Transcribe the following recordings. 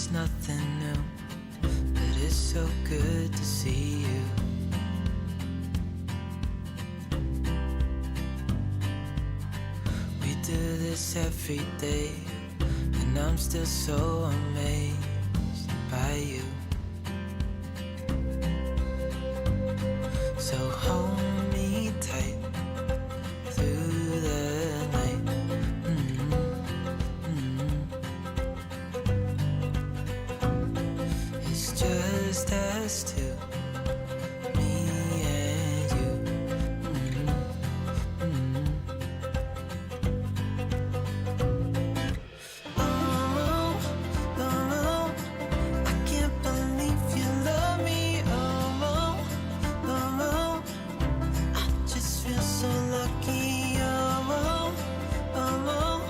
It's nothing new, but it's so good to see you. We do this every day, and I'm still so amazed by you. So hold me tight through the night. It's just us two, me and you. Oh, oh, I can't believe you love me. Oh, oh, I just feel so lucky. Oh, oh,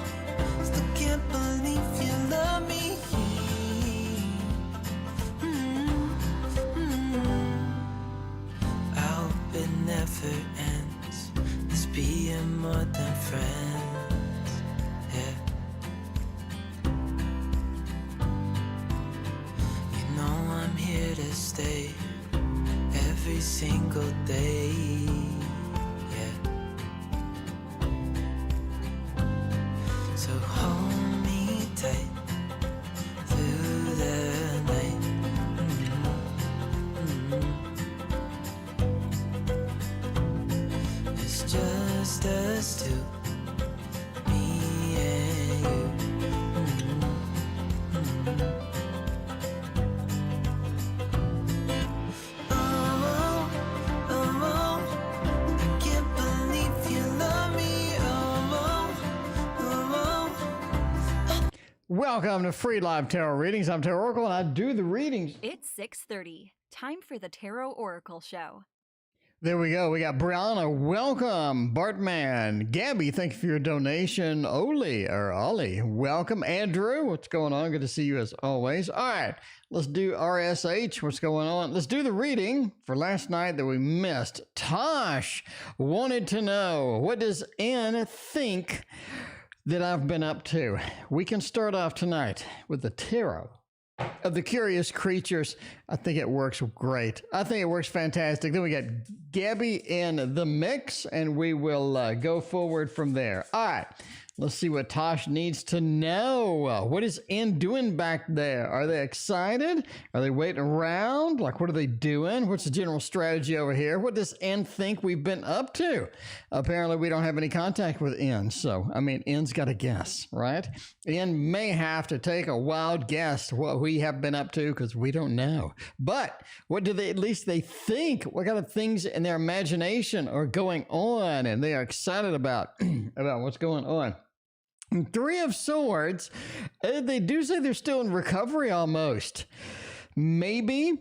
still can't believe you love me. I hope it never ends. This being more than friends. Yeah. You know I'm here to stay every single day. Yeah. So hold me tight through the night. It's just us two, me and you. Oh, I can't believe you love me. Welcome to Free Live Tarot Readings. I'm Tarot Oracle, and I do the readings. It's 6:30. Time for the Tarot Oracle Show. There we go. We got Brianna. Welcome. Bartman. Gabby, thank you for your donation. Ollie, welcome. Andrew, what's going on? Good to see you as always. All right, let's do RSH. What's going on? Let's do the reading for last night that we missed. Tash wanted to know, what does N think that I've been up to? We can start off tonight with the tarot of the curious creatures. I think it works great. I think it works fantastic. Then we got Gabby in the mix, and we will go forward from there. All right, let's see what Tash needs to know. What is N doing back there? Are they excited? Are they waiting around? Like, what are they doing? What's the general strategy over here? What does N think we've been up to? Apparently, we don't have any contact with N. So, I mean, N's got to guess, right? N may have to take a wild guess what we have been up to, because we don't know. But what do they, at least they think, what kind of things in their imagination are going on, and they are excited about, about what's going on. Three of Swords, they do say they're still in recovery almost. Maybe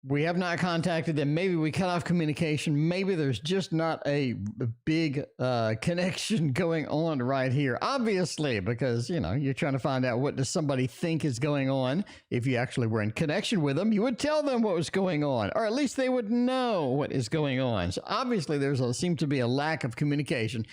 we have not contacted them. Maybe we cut off communication. Maybe there's just not a big connection going on right here. Obviously, because, you know, you're trying to find out what does somebody think is going on. If you actually were in connection with them, you would tell them what was going on, or at least they would know what is going on. So obviously seems to be a lack of communication.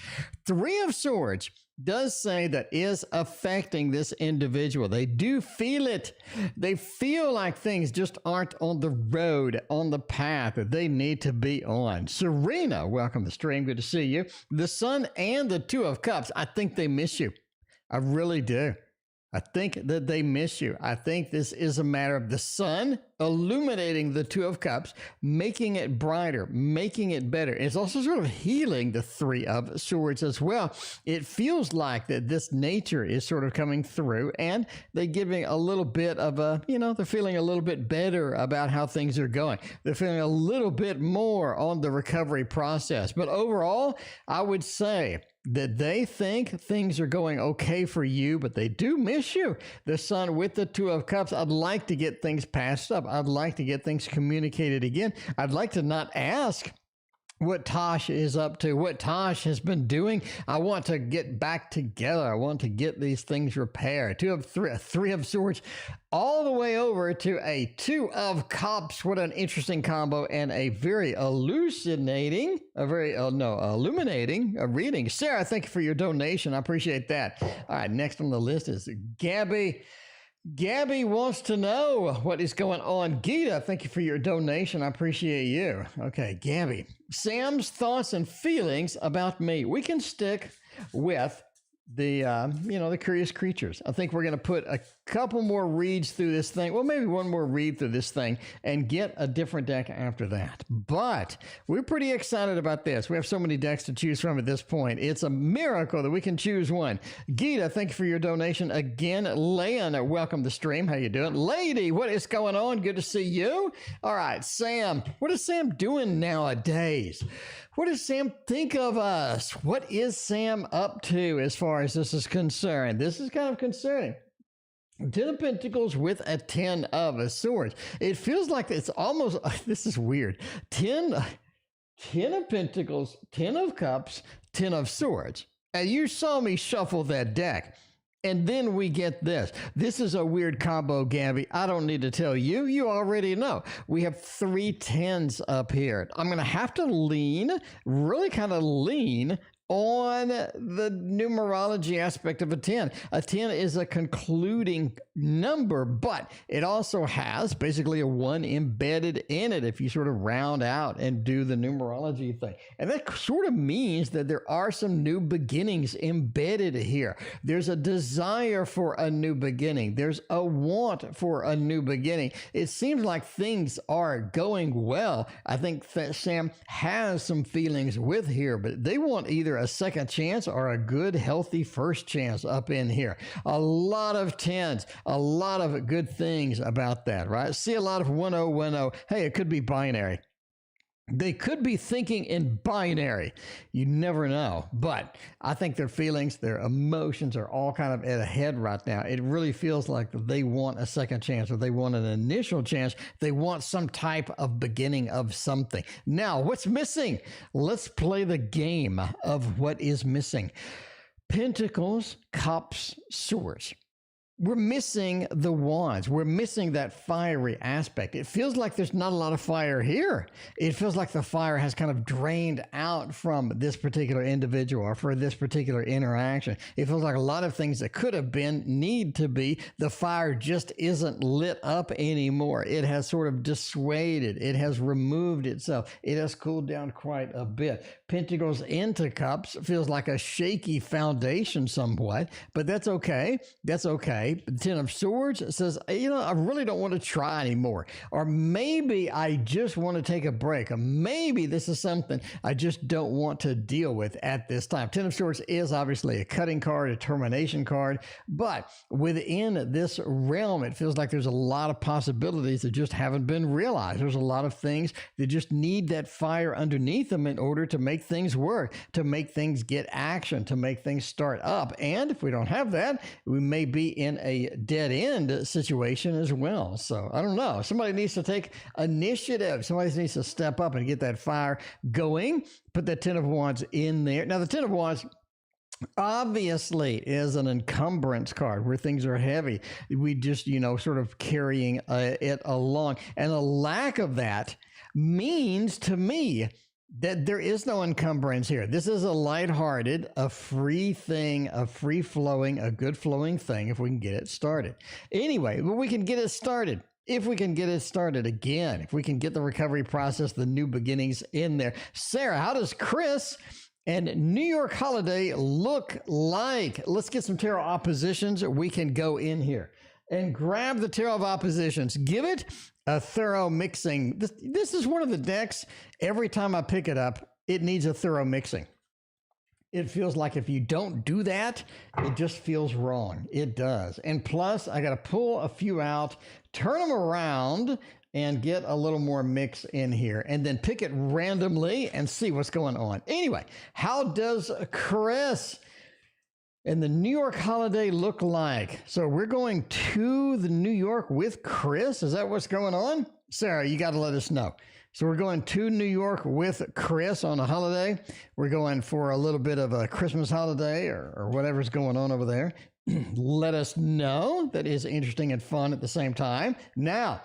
Three of Swords does say that is affecting this individual. They do feel it. They feel like things just aren't on the road, on the path that they need to be on. Serena, welcome to the stream. Good to see you. The Sun and the Two of Cups, I think they miss you. I really do. I think that they miss you. I think this is a matter of the Sun illuminating the Two of Cups, making it brighter, making it better. It's also sort of healing the Three of Swords as well. It feels like that this nature is sort of coming through, and they're giving a little bit of a, you know, they're feeling a little bit better about how things are going. They're feeling a little bit more on the recovery process. But overall, I would say that they think things are going okay for you, but they do miss you. The Sun with the Two of Cups, I'd like to get things passed up. I'd like to get things communicated again. I'd like to not ask what Tash is up to, what Tash has been doing. I want to get back together. I want to get these things repaired. Three of Swords, all the way over to a Two of Cups. What an interesting combo, and a very illuminating reading. Sarah, thank you for your donation. I appreciate that. All right, next on the list is Gabby. Gabby wants to know what is going on. Gita, thank you for your donation. I appreciate you. Okay, Gabby. Sam's thoughts and feelings about me. We can stick with the curious creatures. I think we're going to put a couple more reads through this thing. Well, maybe one more read through this thing and get a different deck after that. But we're pretty excited about this. We have so many decks to choose from at this point. It's a miracle that we can choose one. Gita, thank you for your donation again. Leon, welcome to the stream. How you doing? Lady, what is going on? Good to see you. All right, Sam. What is Sam doing nowadays? What does Sam think of us? What is Sam up to as far as this is concerned? This is kind of concerning. 10 of Pentacles with a 10 of Swords. It feels like it's almost, this is weird. 10 of Pentacles, 10 of Cups, 10 of Swords. And you saw me shuffle that deck. And then we get this. This is a weird combo, Gabby. I don't need to tell you. You already know. We have 3 10s up here. I'm going to have to really kind of lean on the numerology aspect of a 10. A 10 is a concluding number, but it also has basically a 1 embedded in it if you sort of round out and do the numerology thing. And that sort of means that there are some new beginnings embedded here. There's a desire for a new beginning. There's a want for a new beginning. It seems like things are going well. I think that Sam has some feelings with here, but they want either a second chance or a good, healthy first chance up in here. A lot of 10s, a lot of good things about that, right? See a lot of 1010. Hey, it could be binary. They could be thinking in binary. You never know. But I think their feelings, their emotions are all kind of at a head right now. It really feels like they want a second chance or they want an initial chance. They want some type of beginning of something. Now, what's missing? Let's play the game of what is missing. Pentacles, Cups, Swords. We're missing the wands. We're missing that fiery aspect. It feels like there's not a lot of fire here. It feels like the fire has kind of drained out from this particular individual or for this particular interaction. It feels like a lot of things that could have been need to be. The fire just isn't lit up anymore. It has sort of dissuaded. It has removed itself. It has cooled down quite a bit. Pentacles into Cups feels like a shaky foundation somewhat, but that's okay. That's okay. The 10 of Swords says, I really don't want to try anymore. Or maybe I just want to take a break. Or maybe this is something I just don't want to deal with at this time. 10 of Swords is obviously a cutting card, a termination card. But within this realm, it feels like there's a lot of possibilities that just haven't been realized. There's a lot of things that just need that fire underneath them in order to make things work, to make things get action, to make things start up. And if we don't have that, we may be in a dead end situation as well. So I don't know. Somebody needs to take initiative. Somebody needs to step up and get that fire going. Put that 10 of Wands in there. Now the 10 of Wands obviously is an encumbrance card where things are heavy. We just, sort of carrying it along. And a lack of that means to me that there is no encumbrance here. This is a lighthearted, a free thing, a free flowing, a good flowing thing if we can get it started. Anyway, but we can get it started. If we can get it started again, if we can get the recovery process, the new beginnings in there. Sarah, how does Chris and New York holiday look like? Let's get some tarot oppositions. We can go in here and grab the tarot of oppositions. Give it a thorough mixing. This is one of the decks, every time I pick it up, it needs a thorough mixing. It feels like if you don't do that, it just feels wrong. It does. And plus, I got to pull a few out, turn them around, and get a little more mix in here, and then pick it randomly and see what's going on. Anyway, how does Chris and the New York holiday look like? So we're going to the New York with Chris. Is that what's going on? Sarah, you got to let us know. So we're going to New York with Chris on a holiday. We're going for a little bit of a Christmas holiday or whatever's going on over there. Let us know. That is interesting and fun at the same time. Now,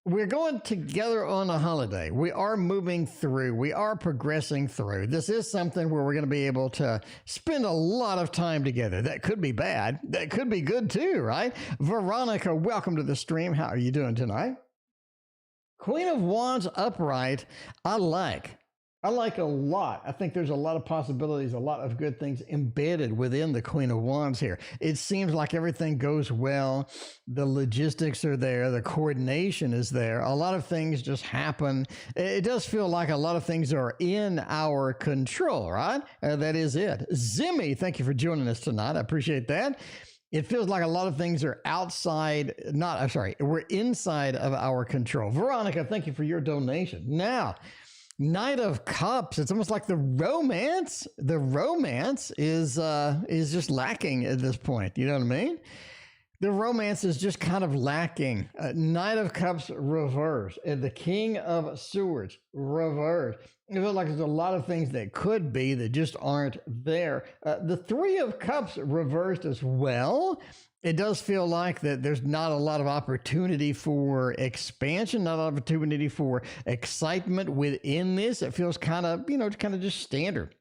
we're going together on a holiday. We are moving through. We are progressing through. This is something where we're going to be able to spend a lot of time together. That could be bad. That could be good too, right? Veronica, welcome to the stream. How are you doing tonight? Queen of Wands upright, I like. I like a lot. I think there's a lot of possibilities, a lot of good things embedded within the Queen of Wands here. It seems like everything goes well. The logistics are there. The coordination is there. A lot of things just happen. It does feel like a lot of things are in our control, right? That is it. Zimmy, thank you for joining us tonight. I appreciate that. It feels like a lot of things are we're inside of our control. Veronica, thank you for your donation. Now, Knight of Cups, it's almost like the romance is just lacking at this point. You know what I mean? The romance is just kind of lacking. Knight of Cups reverse and the King of Swords reverse. It feels like there's a lot of things that could be that just aren't there. The Three of Cups reversed as well. It does feel like that there's not a lot of opportunity for expansion, not a lot of opportunity for excitement within this. It feels kind of just standard.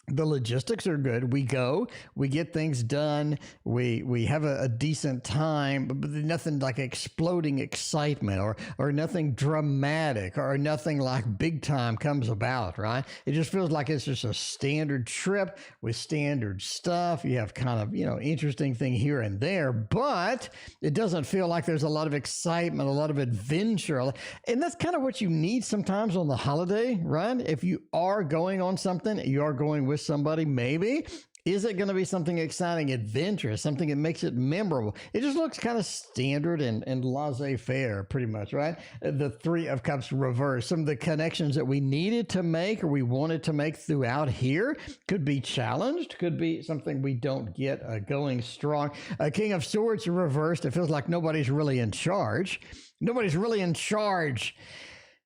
The logistics are good. We go, we get things done, we have a decent time, but nothing like exploding excitement or nothing dramatic or nothing like big time comes about, right? It just feels like it's just a standard trip with standard stuff. You have kind of, interesting thing here and there, but it doesn't feel like there's a lot of excitement, a lot of adventure. And that's kind of what you need sometimes on the holiday, right? If you are going on something, you are going with somebody, maybe. Is it going to be something exciting, adventurous, something that makes it memorable? It just looks kind of standard and laissez-faire, pretty much, right? The Three of Cups reverse. Some of the connections that we needed to make or we wanted to make throughout here could be challenged, could be something we don't get going strong. King of Swords reversed. It feels like nobody's really in charge. Nobody's really in charge.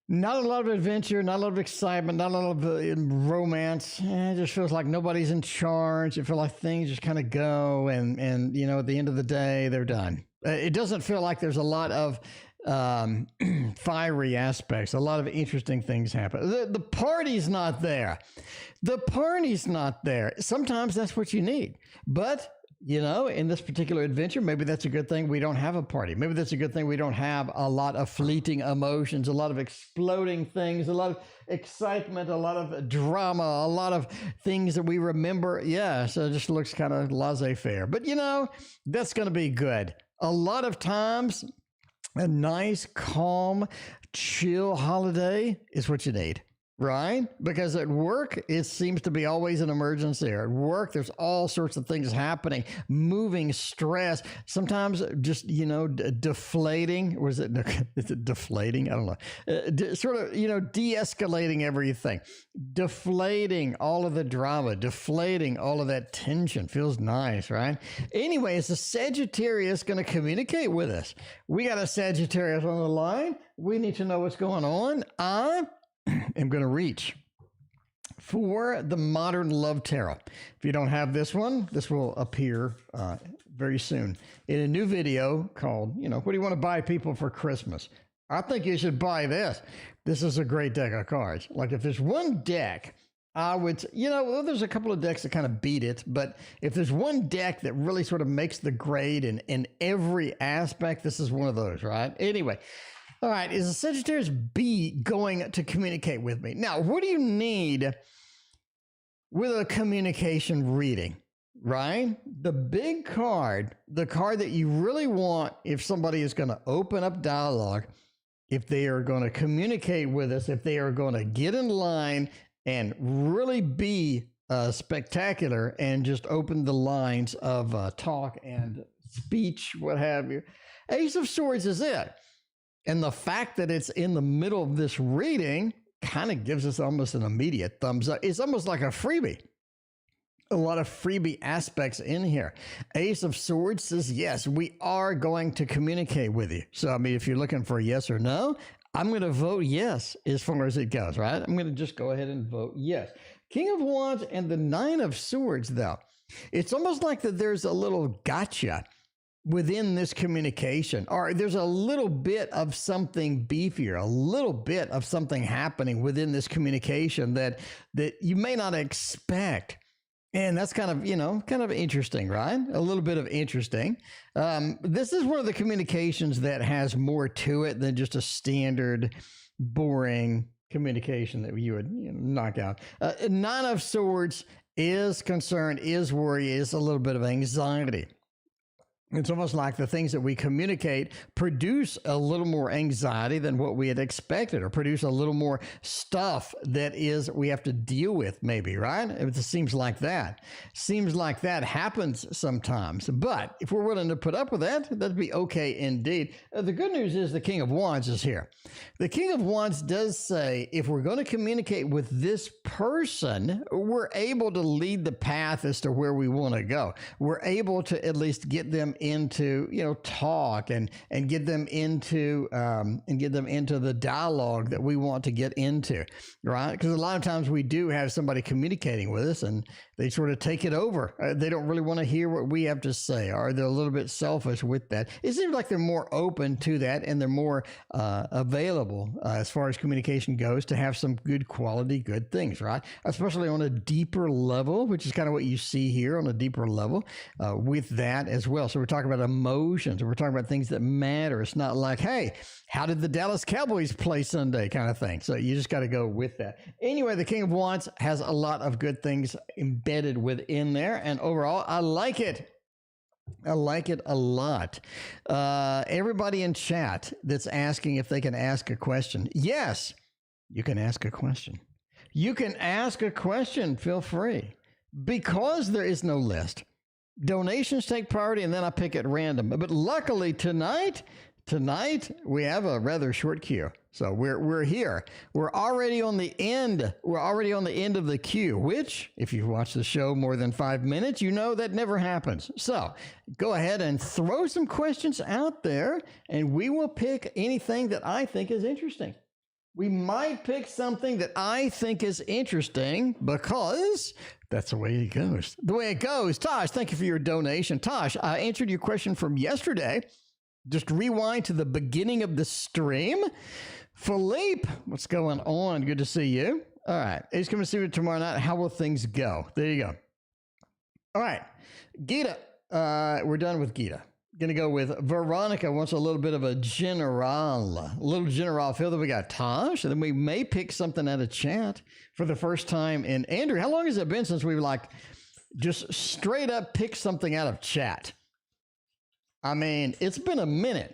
Not a lot of adventure, not a lot of excitement, not a lot of romance. It just feels like nobody's in charge. It feels like things just kind of go and at the end of the day, they're done. It doesn't feel like there's a lot of fiery aspects, a lot of interesting things happen. The party's not there. The party's not there. Sometimes that's what you need. But in this particular adventure, maybe that's a good thing we don't have a party. Maybe that's a good thing we don't have a lot of fleeting emotions, a lot of exploding things, a lot of excitement, a lot of drama, a lot of things that we remember. Yeah, so it just looks kind of laissez-faire. But, that's going to be good. A lot of times, a nice, calm, chill holiday is what you need. Right? Because at work, it seems to be always an emergency. At work, there's all sorts of things happening, moving, stress, sometimes just, deflating. Is it deflating? I don't know. Sort of, de-escalating everything, deflating all of the drama, deflating all of that tension. Feels nice, right? Anyway, is the Sagittarius going to communicate with us? We got a Sagittarius on the line. We need to know what's going on. I'm going to reach for the Modern Love Tarot. If you don't have this one, this will appear very soon in a new video called, what do you want to buy people for Christmas? I think you should buy this. This is a great deck of cards. Like if there's one deck, I would, there's a couple of decks that kind of beat it, but if there's one deck that really sort of makes the grade in every aspect, this is one of those, right? Anyway. All right, is the Sagittarius B going to communicate with me? Now, what do you need with a communication reading, right? The big card, the card that you really want if somebody is going to open up dialogue, if they are going to communicate with us, if they are going to get in line and really be spectacular and just open the lines of talk and speech, what have you. Ace of Swords is it. And the fact that it's in the middle of this reading kind of gives us almost an immediate thumbs up. It's almost like a freebie. A lot of freebie aspects in here. Ace of Swords says, yes, we are going to communicate with you. So, if you're looking for a yes or no, I'm going to vote yes as far as it goes, right? I'm going to just go ahead and vote yes. King of Wands and the Nine of Swords, though. It's almost like that there's a little gotcha. within this communication, or there's a little bit of something beefier, a little bit of something happening within this communication that you may not expect. And that's kind of interesting, right? A little bit of interesting. This is one of the communications that has more to it than just a standard, boring communication that you would knock out. Nine of Swords is concern, is worry, is a little bit of anxiety. It's almost like the things that we communicate produce a little more anxiety than what we had expected, or produce a little more stuff that we have to deal with, maybe, right? It seems like that. Seems like that happens sometimes. But if we're willing to put up with that, that'd be okay indeed. The good news is the King of Wands is here. The King of Wands does say, if we're going to communicate with this person, we're able to lead the path as to where we want to go. We're able to at least get them into talk and get them into the dialogue that we want to get into, right? Because a lot of times we do have somebody communicating with us and they sort of take it over. They don't really want to hear what we have to say, or they're a little bit selfish with that. It seems like they're more open to that, and they're more available as far as communication goes, to have some good quality, good things, right? Especially on a deeper level, which is kind of what you see here, on a deeper level with that as well. So we're talking about emotions, we're talking about things that matter. It's not like, hey, how did the Dallas Cowboys play Sunday kind of thing. So you just got to go with that. Anyway, the King of Wands has a lot of good things embedded within there. And overall, I like it. I like it a lot. Everybody in chat that's asking if they can ask a question. Yes, you can ask a question. You can ask a question. Feel free. Because there is no list. Donations take priority, and then I pick at random. But luckily tonight we have a rather short queue. So we're here. We're already on the end. We're already on the end of the queue, which, if you've watched the show more than 5 minutes, you know that never happens. So go ahead and throw some questions out there, and we will pick anything that I think is interesting. We might pick something that I think is interesting, because that's the way it goes. The way it goes. Tash, thank you for your donation. Tash, I answered your question from yesterday. Just rewind to the beginning of the stream. Philippe, what's going on? Good to see you. All right. He's coming to see you tomorrow night. How will things go? There you go. All right. Gita. We're done with Gita. Going to go with Veronica. Wants a little bit of a little general feel. That we got Tash, and then we may pick something out of chat for the first time. And Andrew, how long has it been since we've just straight up picked something out of chat? I mean, it's been a minute.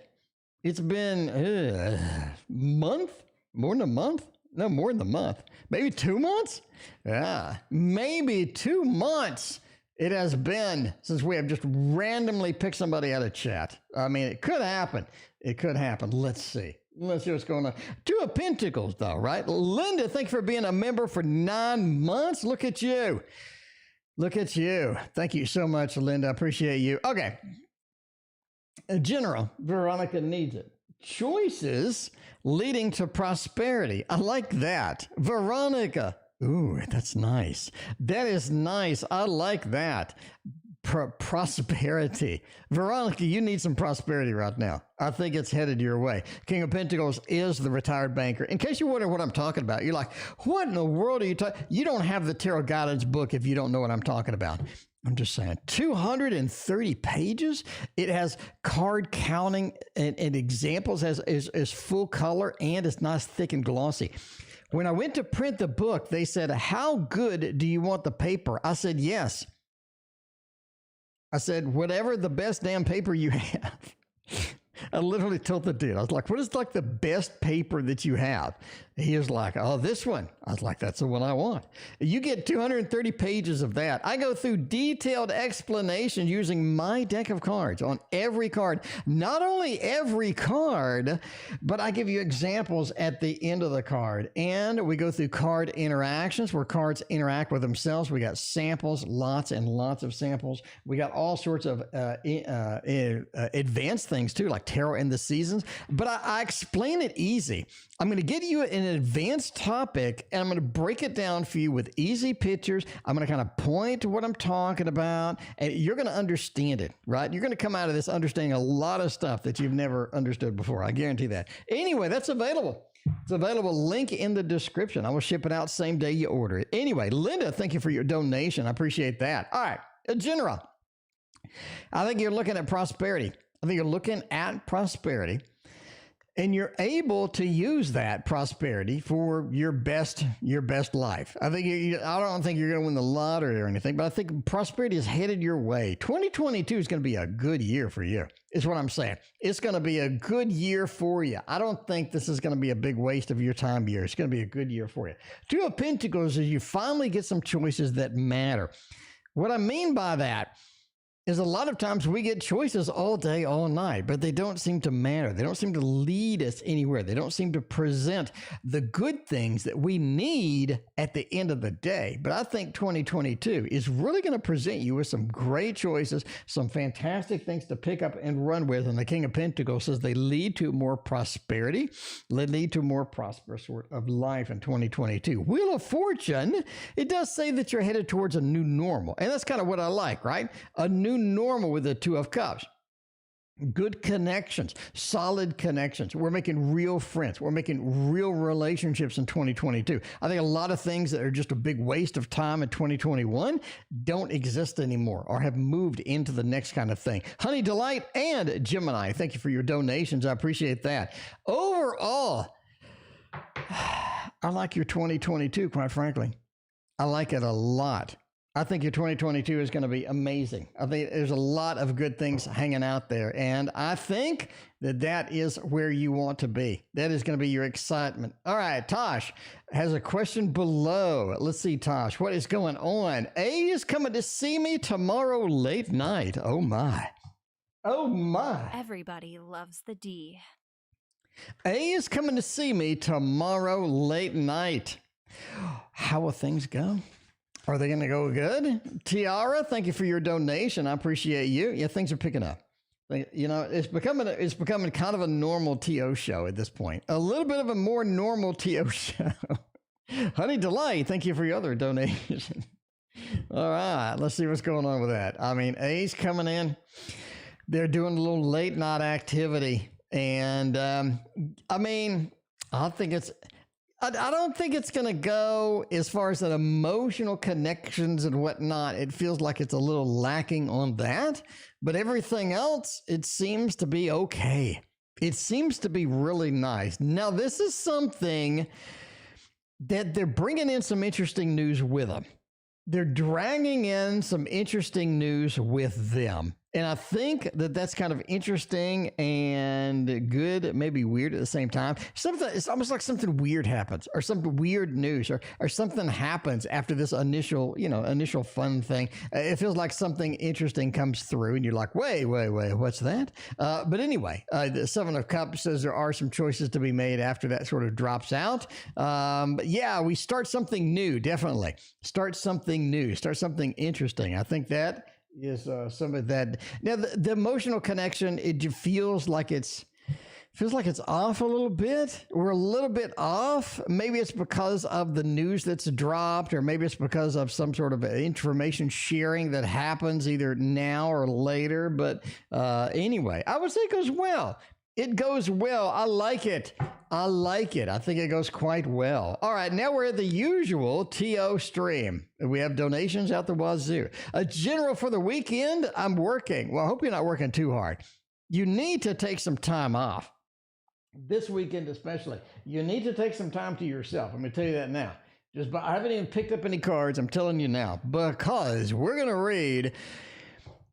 It's been a month, more than a month. No, more than a month. Maybe 2 months. Yeah, maybe 2 months. It has been since we have just randomly picked somebody out of chat. I mean, it could happen. It could happen. Let's see. Let's see what's going on. 2 of Pentacles, though, right? Linda, thanks for being a member for 9 months. Look at you. Look at you. Thank you so much, Linda. I appreciate you. Okay. General, Veronica needs it. Choices leading to prosperity. I like that. Veronica. Ooh, that's nice. That is nice. I like that. Prosperity. Veronica, you need some prosperity right now. I think it's headed your way. King of Pentacles is the retired banker. In case you wonder what I'm talking about, you're like, what in the world are you talking? You don't have the Tarot Guidance book if you don't know what I'm talking about. I'm just saying, 230 pages. It has card counting and examples, is full color, and it's nice, thick, and glossy. When I went to print the book, they said, how good do you want the paper? I said, yes. I said, whatever the best damn paper you have. I literally told the dude, I was like, what is the best paper that you have? He was like, oh, this one. I was like, that's the one I want. You get 230 pages of that. I go through detailed explanation using my deck of cards on every card. Not only every card, but I give you examples at the end of the card. And we go through card interactions where cards interact with themselves. We got samples, lots and lots of samples. We got all sorts of advanced things too, like tarot and the seasons. But I explain it easy. I'm going to get you an advanced topic and I'm going to break it down for you with easy pictures. I'm going to kind of point to what I'm talking about, and you're going to understand it, right? You're going to come out of this understanding a lot of stuff that you've never understood before. I guarantee that. Anyway, that's available. It's available. Link in the description. I will ship it out same day you order it. Anyway, Linda, thank you for your donation. I appreciate that. All right, General. I think you're looking at prosperity. I think you're looking at prosperity, and you're able to use that prosperity for your best life. I think I don't think you're going to win the lottery or anything, but I think prosperity is headed your way. 2022 is going to be a good year for you, is what I'm saying. It's going to be a good year for you. I don't think this is going to be a big waste of your time year. It's going to be a good year for you. Two of Pentacles is you finally get some choices that matter. What I mean by that is a lot of times we get choices all day, all night, but they don't seem to matter. They don't seem to lead us anywhere. They don't seem to present the good things that we need at the end of the day. But I think 2022 is really going to present you with some great choices, some fantastic things to pick up and run with. And the King of Pentacles says they lead to more prosperity, they lead to more prosperous sort of life in 2022. Wheel of Fortune, it does say that you're headed towards a new normal. And that's kind of what I like, right? A new normal with the Two of Cups. Good connections, solid connections. We're making real friends. We're making real relationships in 2022. I think a lot of things that are just a big waste of time in 2021 don't exist anymore or have moved into the next kind of thing. Honey Delight and Gemini, thank you for your donations. I appreciate that. Overall, I like your 2022, quite frankly. I like it a lot. I think your 2022 is going to be amazing. I think there's a lot of good things hanging out there. And I think that that is where you want to be. That is going to be your excitement. All right, Tash has a question below. Let's see, Tash, what is going on? A is coming to see me tomorrow late night. Oh, my. Oh, my. Everybody loves the D. A is coming to see me tomorrow late night. How will things go? Are they going to go good? Tiara, thank you for your donation. I appreciate you. Yeah, things are picking up. You know, it's becoming kind of a normal TO show at this point. A little bit of a more normal TO show. Honey Delight, thank you for your other donation. All right, let's see what's going on with that. I mean, A's coming in. They're doing a little late night activity. And, I mean, I don't think it's going to go as far as that emotional connections and whatnot. It feels like it's a little lacking on that, but everything else, it seems to be okay. It seems to be really nice. Now, this is something that they're bringing in some interesting news with them. They're dragging in some interesting news with them. And I think that that's kind of interesting and good, maybe weird at the same time. It's almost like something weird happens or something weird news or something happens after this initial fun thing. It feels like something interesting comes through and you're like, wait, what's that? But anyway, the Seven of Cups says there are some choices to be made after that sort of drops out. But yeah, we start something new, definitely. Start something new, start something interesting. I think that is some of that. Now, the emotional connection, it feels like it's off a little bit. We're a little bit off. Maybe it's because of the news that's dropped, or maybe it's because of some sort of information sharing that happens either now or later. But anyway, I would say it goes well. It goes well. I like it. I think it goes quite well. All right, now we're at the usual TO stream. We have donations out the wazoo. A general for the weekend, I'm working. Well, I hope you're not working too hard. You need to take some time off. This weekend especially. You need to take some time to yourself. I'm going to tell you that now. I haven't even picked up any cards. I'm telling you now. Because we're going to read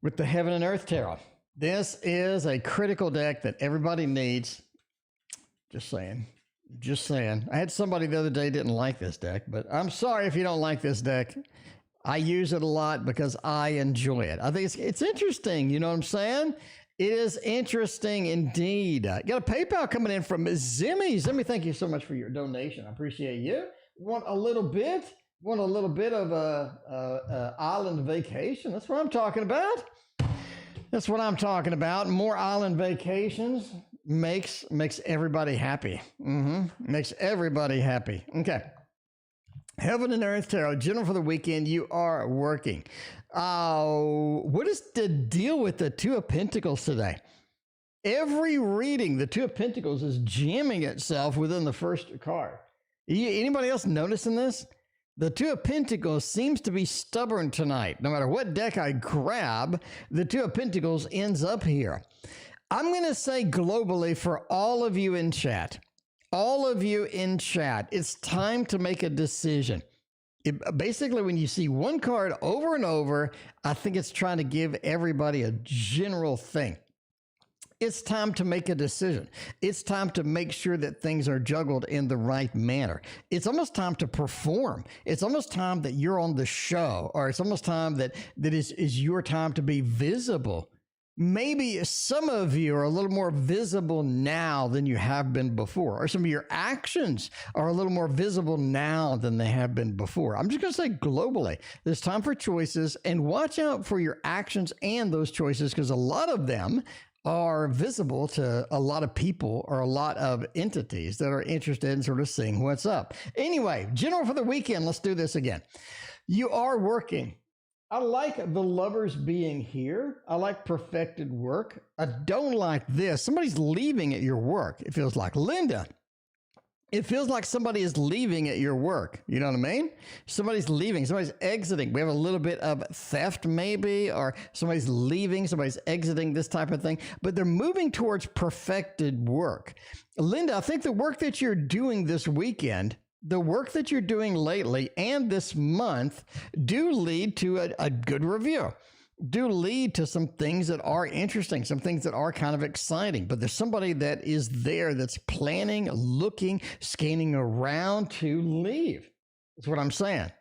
with the Heaven and Earth Tarot. This is a critical deck that everybody needs. Just saying. I had somebody the other day didn't like this deck, but I'm sorry if you don't like this deck. I use it a lot because I enjoy it. I think it's interesting. You know what I'm saying? It is interesting indeed. Got a PayPal coming in from Zimmy. Zimmy, thank you so much for your donation. I appreciate you. Want a little bit of a island vacation? That's what I'm talking about. More island vacations makes everybody happy. Makes everybody happy. Okay. Heaven and Earth Tarot, general for the weekend, you are working. What is the deal with the Two of Pentacles today? Every reading, the Two of Pentacles is jamming itself within the first card. Anybody else noticing this? The Two of Pentacles seems to be stubborn tonight. No matter what deck I grab, the Two of Pentacles ends up here. I'm going to say globally for all of you in chat, it's time to make a decision. Basically, when you see one card over and over, I think it's trying to give everybody a general thing. It's time to make a decision. It's time to make sure that things are juggled in the right manner. It's almost time to perform. It's almost time that you're on the show, or it's almost time that is your time to be visible. Maybe some of you are a little more visible now than you have been before, or some of your actions are a little more visible now than they have been before. I'm just going to say globally, there's time for choices, and watch out for your actions and those choices, because a lot of them are visible to a lot of people or a lot of entities that are interested in sort of seeing what's up. Anyway, general for the weekend, let's do this again. You are working. I like the Lovers being here. I like perfected work. I don't like this. Somebody's leaving at your work. It feels like Linda. It feels like somebody is leaving at your work. You know what I mean? Somebody's leaving. Somebody's exiting. We have a little bit of theft maybe, or somebody's leaving. Somebody's exiting, this type of thing. But they're moving towards perfected work. Linda, I think the work that you're doing this weekend, the work that you're doing lately and this month do lead to a good review, do lead to some things that are interesting, some things that are kind of exciting. But there's somebody that is there that's planning, looking, scanning around to leave. That's what I'm saying.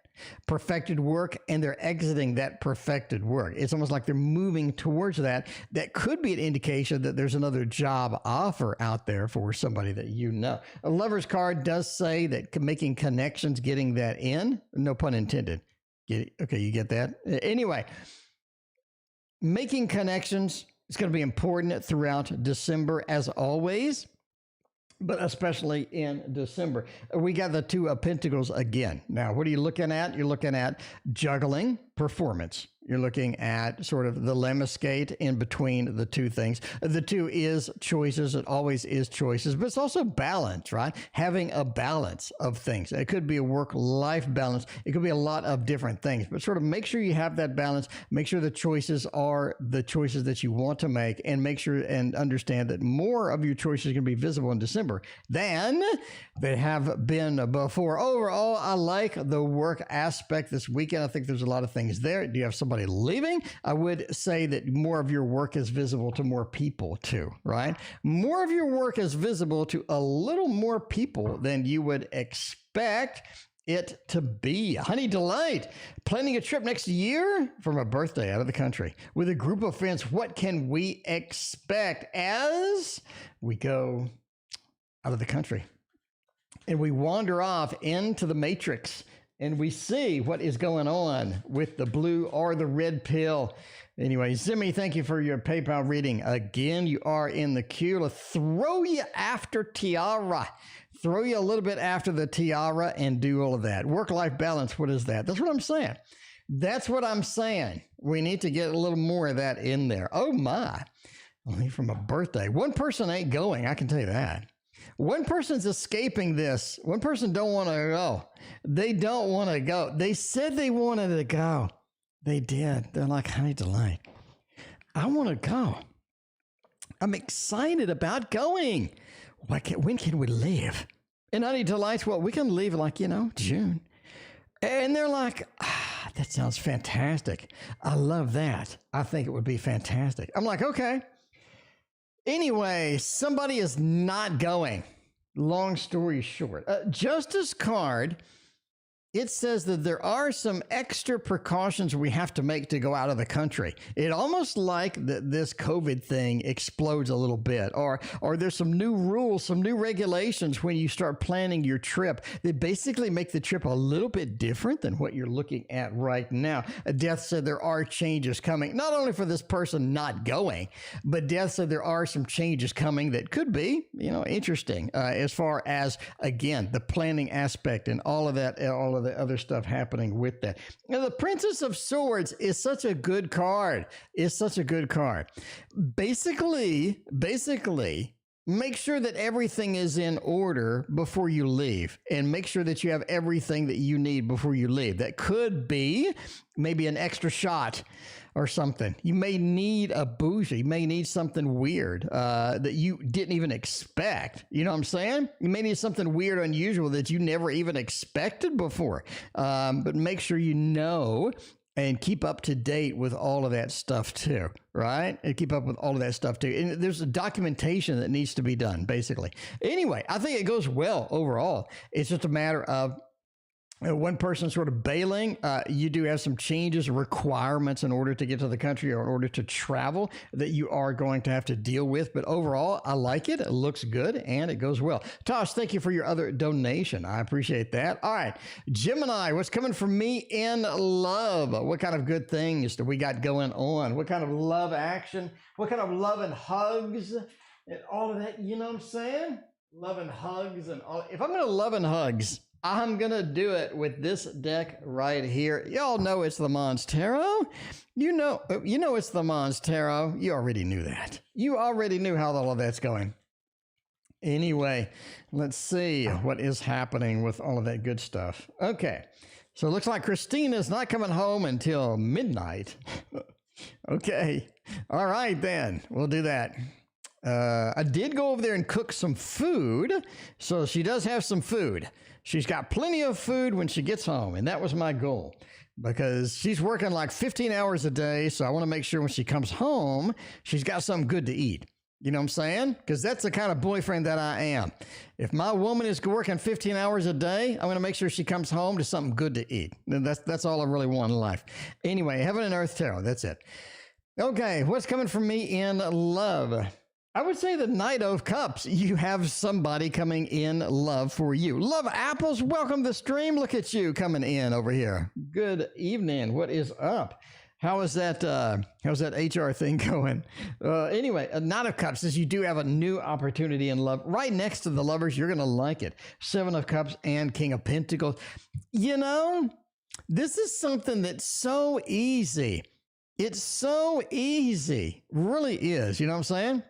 Perfected work, and they're exiting that perfected work. It's almost like they're moving towards that. That could be an indication that there's another job offer out there for somebody that you know. A Lover's card does say that making connections, getting that in, no pun intended. Okay, you get that? Anyway, making connections is going to be important throughout December as always, but especially in December. We got the Two of Pentacles again. Now, what are you looking at? You're looking at juggling performance. You're looking at sort of the lemniscate in between the two things. The two is choices. It always is choices, but it's also balance, right? Having a balance of things. It could be a work-life balance. It could be a lot of different things, but sort of make sure you have that balance. Make sure the choices are the choices that you want to make, and make sure and understand that more of your choices can be visible in December than they have been before. Overall, I like the work aspect this weekend. I think there's a lot of things there. Do you have somebody leaving? I would say that more of your work is visible to more people too, right? More of your work is visible to a little more people than you would expect it to be. Honey Delight, planning a trip next year for my birthday out of the country with a group of friends. What can we expect as we go out of the country and we wander off into the matrix and we see what is going on with the blue or the red pill? Anyway, Zimmy, thank you for your PayPal reading. Again, you are in the queue. Let's throw you after Tiara. Throw you a little bit after the Tiara and do all of that. Work-life balance, what is that? That's what I'm saying. That's what I'm saying. We need to get a little more of that in there. Oh, my. Only from a birthday. One person ain't going, I can tell you that. One person's escaping this. One person don't want to go. They don't want to go. They said they wanted to go. They did. They're like, Honey Delight, I want to go. I'm excited about going. When can we leave? And Honey Delight's, well, we can leave like, June. And they're like, that sounds fantastic. I love that. I think it would be fantastic. I'm like, okay. Anyway, somebody is not going. Long story short, Justice card, it says that there are some extra precautions we have to make to go out of the country. It almost like this COVID thing explodes a little bit, or there's some new rules, some new regulations when you start planning your trip that basically make the trip a little bit different than what you're looking at right now. Death said there are changes coming, not only for this person not going, but Death said there are some changes coming that could be, interesting as far as, again, the planning aspect and all of that of the other stuff happening with that. Now, the Princess of Swords is such a good card. It's such a good card. Basically, make sure that everything is in order before you leave, and make sure that you have everything that you need before you leave. That could be maybe an extra shot or something. You may need a bougie. You may need something weird that you didn't even expect. You know what I'm saying? You may need something weird, unusual that you never even expected before. But make sure you know and keep up to date with all of that stuff too, right? And keep up with all of that stuff too. And there's a documentation that needs to be done, basically. Anyway, I think it goes well overall. It's just a matter of one person sort of bailing. You do have some changes, requirements in order to get to the country or in order to travel that you are going to have to deal with. But overall, I like it. It looks good and it goes well. Tosh, thank you for your other donation. I appreciate that. All right, Gemini, what's coming from me in love? What kind of good things do we got going on? What kind of love action? What kind of love and hugs and all of that? You know what I'm saying? Love and hugs and all. If I'm going to love and hugs, I'm going to do it with this deck right here. Y'all know it's the Mons Tarot. You know it's the Mons Tarot. You already knew that. You already knew how all of that's going. Anyway, let's see what is happening with all of that good stuff. Okay, so it looks like Christina's not coming home until midnight. Okay, all right then, we'll do that. I did go over there and cook some food, so she does have some food. She's got plenty of food when she gets home, and that was my goal because she's working like 15 hours a day, so I want to make sure when she comes home, she's got something good to eat. You know what I'm saying? Because that's the kind of boyfriend that I am. If my woman is working 15 hours a day, I'm going to make sure she comes home to something good to eat. And that's all I really want in life. Anyway, Heaven and Earth Tarot, that's it. Okay, what's coming from me in love? I would say the Knight of Cups. You have somebody coming in love for you. Love Apples, welcome to the stream. Look at you coming in over here. Good evening. What is up? How's that HR thing going? Anyway, a Knight of Cups says you do have a new opportunity in love. Right next to the Lovers, you're going to like it. Seven of Cups and King of Pentacles. You know, this is something that's so easy. It's so easy. Really is. You know what I'm saying?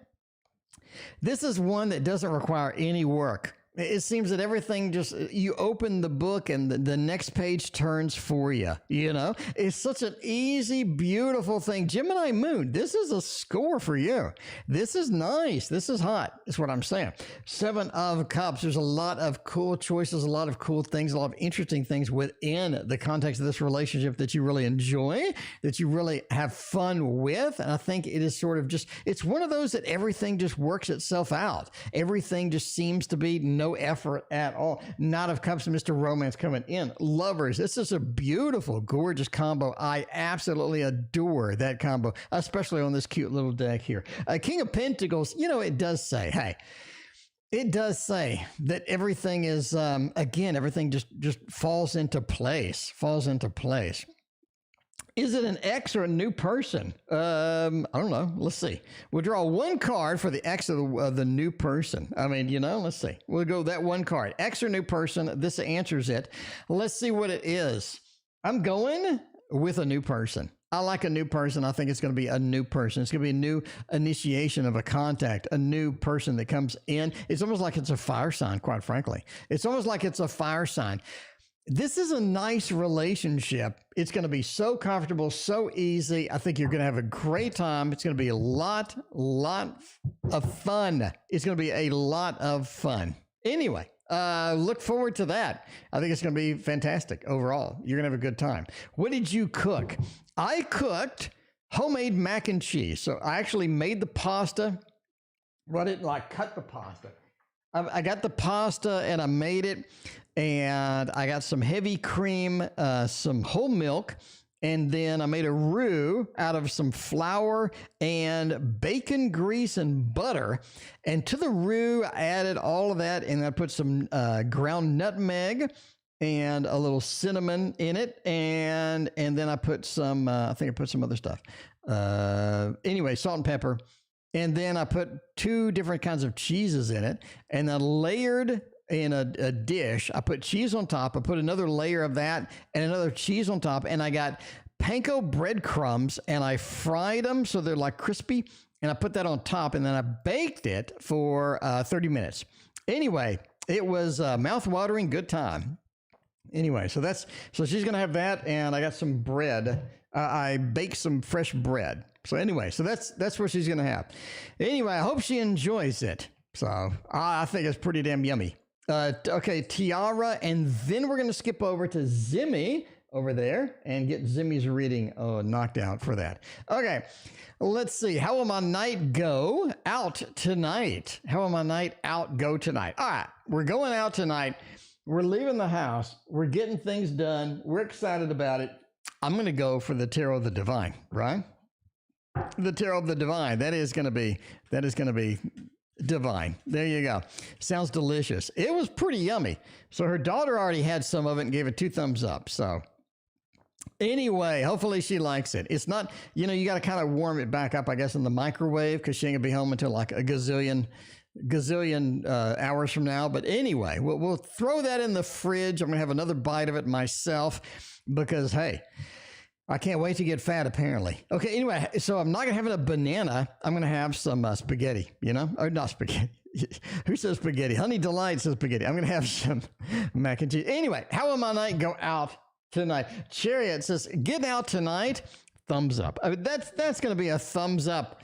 This is one that doesn't require any work. It seems that everything just, you open the book and the next page turns for you, you know? It's such an easy, beautiful thing. Gemini Moon, this is a score for you. This is nice. This is hot, is what I'm saying. Seven of Cups, there's a lot of cool choices, a lot of cool things, a lot of interesting things within the context of this relationship that you really enjoy, that you really have fun with. And I think it is sort of just, it's one of those that everything just works itself out. Everything just seems to be no effort at all. Knight of Cups and Mr. Romance coming in. Lovers, this is a beautiful, gorgeous combo. I absolutely adore that combo, especially on this cute little deck here. King of Pentacles, you know, it does say, hey, it does say that everything is, again, everything just falls into place, Is it an ex or a new person? I don't know. Let's see. We'll draw one card for the ex of the new person. I mean, you know, let's see. We'll go that one card. Ex or new person. This answers it. Let's see what it is. I'm going with a new person. I like a new person. I think it's going to be a new person. It's going to be a new initiation of a contact, a new person that comes in. It's almost like it's a fire sign, quite frankly. It's almost like it's a fire sign. This is a nice relationship. It's going to be so comfortable, so easy. I think you're going to have a great time. It's going to be a lot of fun. It's going to be a lot of fun. Anyway, look forward to that. I think it's going to be fantastic overall. You're going to have a good time. What did you cook? I cooked homemade mac and cheese. So I actually made the pasta. Well, I didn't like cut the pasta. I got the pasta and I made it, and I got some heavy cream, some whole milk, and then I made a roux out of some flour and bacon grease and butter. And to the roux, I added all of that, and I put some ground nutmeg and a little cinnamon in it, and then I put some, I think I put some other stuff. Anyway, salt and pepper. And then I put two different kinds of cheeses in it, and I layered in a dish. I put cheese on top. I put another layer of that and another cheese on top. And I got panko breadcrumbs and I fried them so they're like crispy. And I put that on top and then I baked it for 30 minutes. Anyway, it was mouth-watering, good time. Anyway, so she's going to have that. And I got some bread. I baked some fresh bread. So anyway, so that's what she's going to have. Anyway, I hope she enjoys it. So I think it's pretty damn yummy. Okay, Tiara, and then we're going to skip over to Zimmy over there and get Zimmy's reading knocked out for that. Okay, let's see. How will my night go out tonight? How will my night out go tonight? All right, we're going out tonight. We're leaving the house. We're getting things done. We're excited about it. I'm going to go for the Tarot of the Divine, right? The Tarot of the Divine. That is going to be divine. There you go. Sounds delicious. It was pretty yummy. So her daughter already had some of it and gave it 2 thumbs up. So anyway, hopefully she likes it. It's not, you got to kind of warm it back up, I guess, in the microwave because she ain't gonna be home until like a gazillion hours from now. But anyway, we'll throw that in the fridge. I'm gonna have another bite of it myself because, hey, I can't wait to get fat, apparently. Okay, anyway, so I'm not going to have a banana. I'm going to have some spaghetti, Or not spaghetti. Who says spaghetti? Honey Delight says spaghetti. I'm going to have some mac and cheese. Anyway, how will my night go out tonight? Chariot says, getting out tonight, thumbs up. I mean, that's going to be a thumbs up.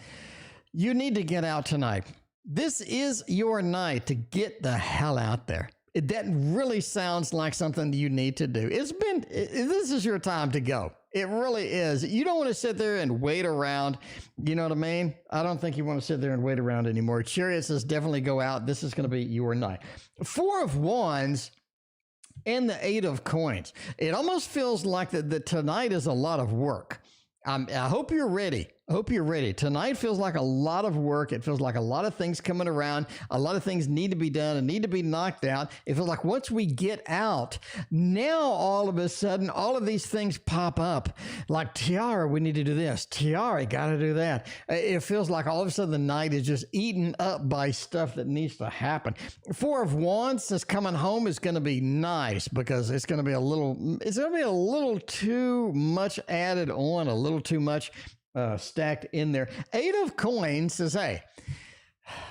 You need to get out tonight. This is your night to get the hell out there. That really sounds like something you need to do. This is your time to go. It really is. You don't want to sit there and wait around. You know what I mean? I don't think you want to sit there and wait around anymore. Chariot says definitely go out. This is going to be your night. 4 of Wands and the 8 of Coins. It almost feels like that tonight is a lot of work. I hope you're ready. Tonight feels like a lot of work. It feels like a lot of things coming around. A lot of things need to be done and need to be knocked out. It feels like once we get out, now all of a sudden, all of these things pop up. Like, Tiara, we need to do this. Tiara, got to do that. It feels like all of a sudden the night is just eaten up by stuff that needs to happen. 4 of Wands says coming home is going to be nice because it's going to be a little too much added on, a little too much stacked in there. 8 of Coins says, hey,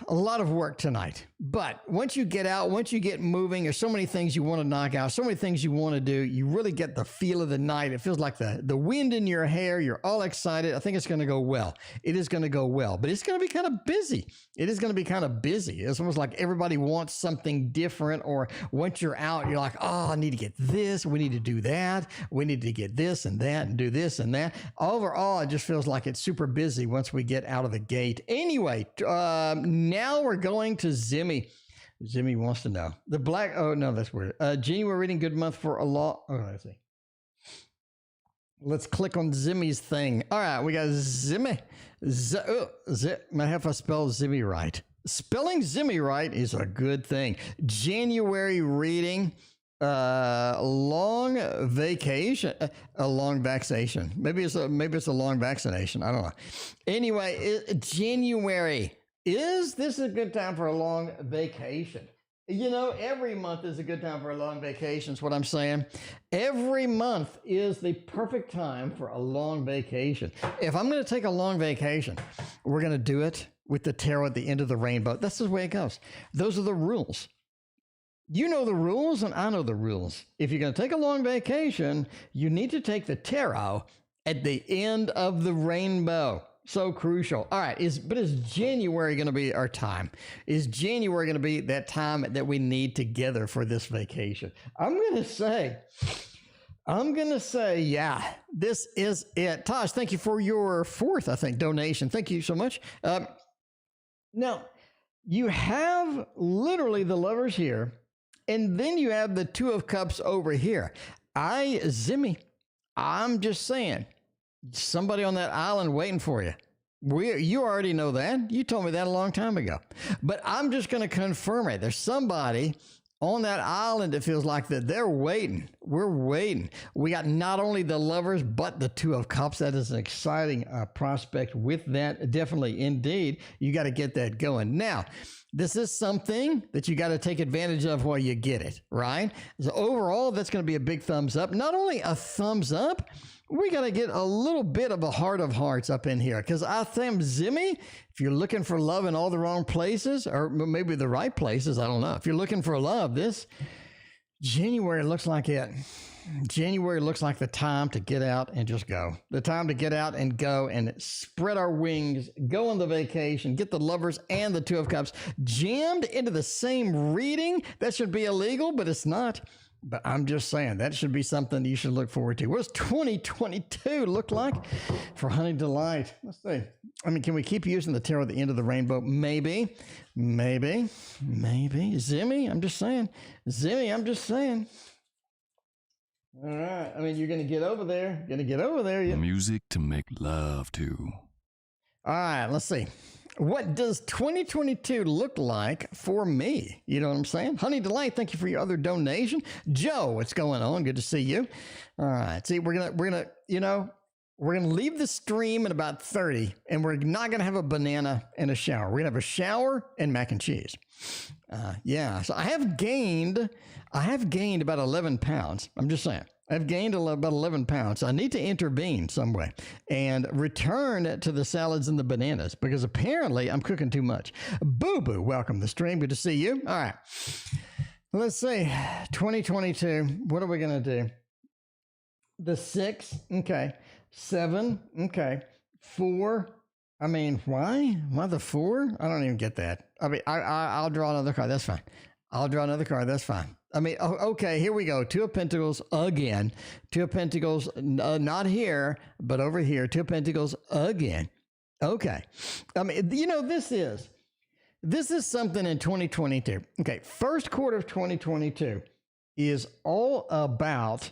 a lot of work tonight. But once you get out, once you get moving, there's so many things you want to knock out, so many things you want to do. You really get the feel of the night. It feels like the wind in your hair. You're all excited. I think it's going to go well. It is going to go well, but it's going to be kind of busy. It is going to be kind of busy. It's almost like everybody wants something different, or once you're out, you're like, oh, I need to get this. We need to do that. We need to get this and that and do this and that. Overall, it just feels like it's super busy once we get out of the gate. Anyway, now we're going to Zimmy. Zimmy wants to know. That's weird. Jeannie, we're reading good month for a law. Oh, let's see. Let's click on Zimmy's thing. All right, we got Zimmy. Might have to spell Zimmy right. Spelling Zimmy right is a good thing. January reading. Long vacation, a long vaccination. Maybe it's a long vaccination. I don't know. Anyway, January. Is this a good time for a long vacation? Every month is a good time for a long vacation is what I'm saying. Every month is the perfect time for a long vacation. If I'm going to take a long vacation, we're going to do it with the tarot at the end of the rainbow. That's the way it goes. Those are the rules. You know the rules and I know the rules. If you're going to take a long vacation, you need to take the tarot at the end of the rainbow. So crucial. All right. Is January going to be our time? Is January going to be that time that we need together for this vacation? I'm going to say, yeah, this is it. Tash, thank you for your 4th, I think, donation. Thank you so much. Now, you have literally the Lovers here, and then you have the 2 of Cups over here. Zimmy, I'm just saying, somebody on that island waiting for you. You already know that. You told me that a long time ago. But I'm just going to confirm it. There's somebody on that island that feels like that they're waiting We're waiting. We got not only the Lovers, but the Two of Cups. That is an exciting prospect with that. Definitely, indeed, you got to get that going. Now, this is something that you got to take advantage of while you get it, right? So overall, that's going to be a big thumbs up. Not only a thumbs up, we got to get a little bit of a heart of hearts up in here, because I think, Zimmy, if you're looking for love in all the wrong places, or maybe the right places, I don't know. If you're looking for love, this January looks like it. January looks like the time to get out and just go. The time to get out and go and spread our wings, go on the vacation, get the Lovers and the Two of Cups jammed into the same reading. That should be illegal, but it's not. But I'm just saying, that should be something you should look forward to. What does 2022 look like for Honey Delight? Let's see. I mean, can we keep using the tarot at the end of the rainbow? Maybe. Zimmy, I'm just saying. All right. I mean, you're going to get over there. Yeah. Music to make love to. All right. Let's see. What does 2022 look like for me? You know what I'm saying? Honey Delight, thank you for your other donation. Joe, what's going on? Good to see you. All right. See, we're gonna leave the stream at about 30, and we're not gonna have a banana and a shower. We're gonna have a shower and mac and cheese. Yeah. So I have gained about 11 pounds. I'm just saying. I've gained about 11 pounds. I need to intervene some way and return to the salads and the bananas, because apparently I'm cooking too much. Boo Boo, welcome to the stream. Good to see you. All right. Let's see. 2022. What are we going to do? The 6. Okay. 7. Okay. 4. I mean, why? Why the 4? I don't even get that. I mean, I'll draw another card. That's fine. That's fine. I mean, okay, here we go. 2 of Pentacles again. 2 of Pentacles, not here, but over here. 2 of Pentacles again. Okay. I mean, you know, this is something in 2022. Okay, first quarter of 2022 is all about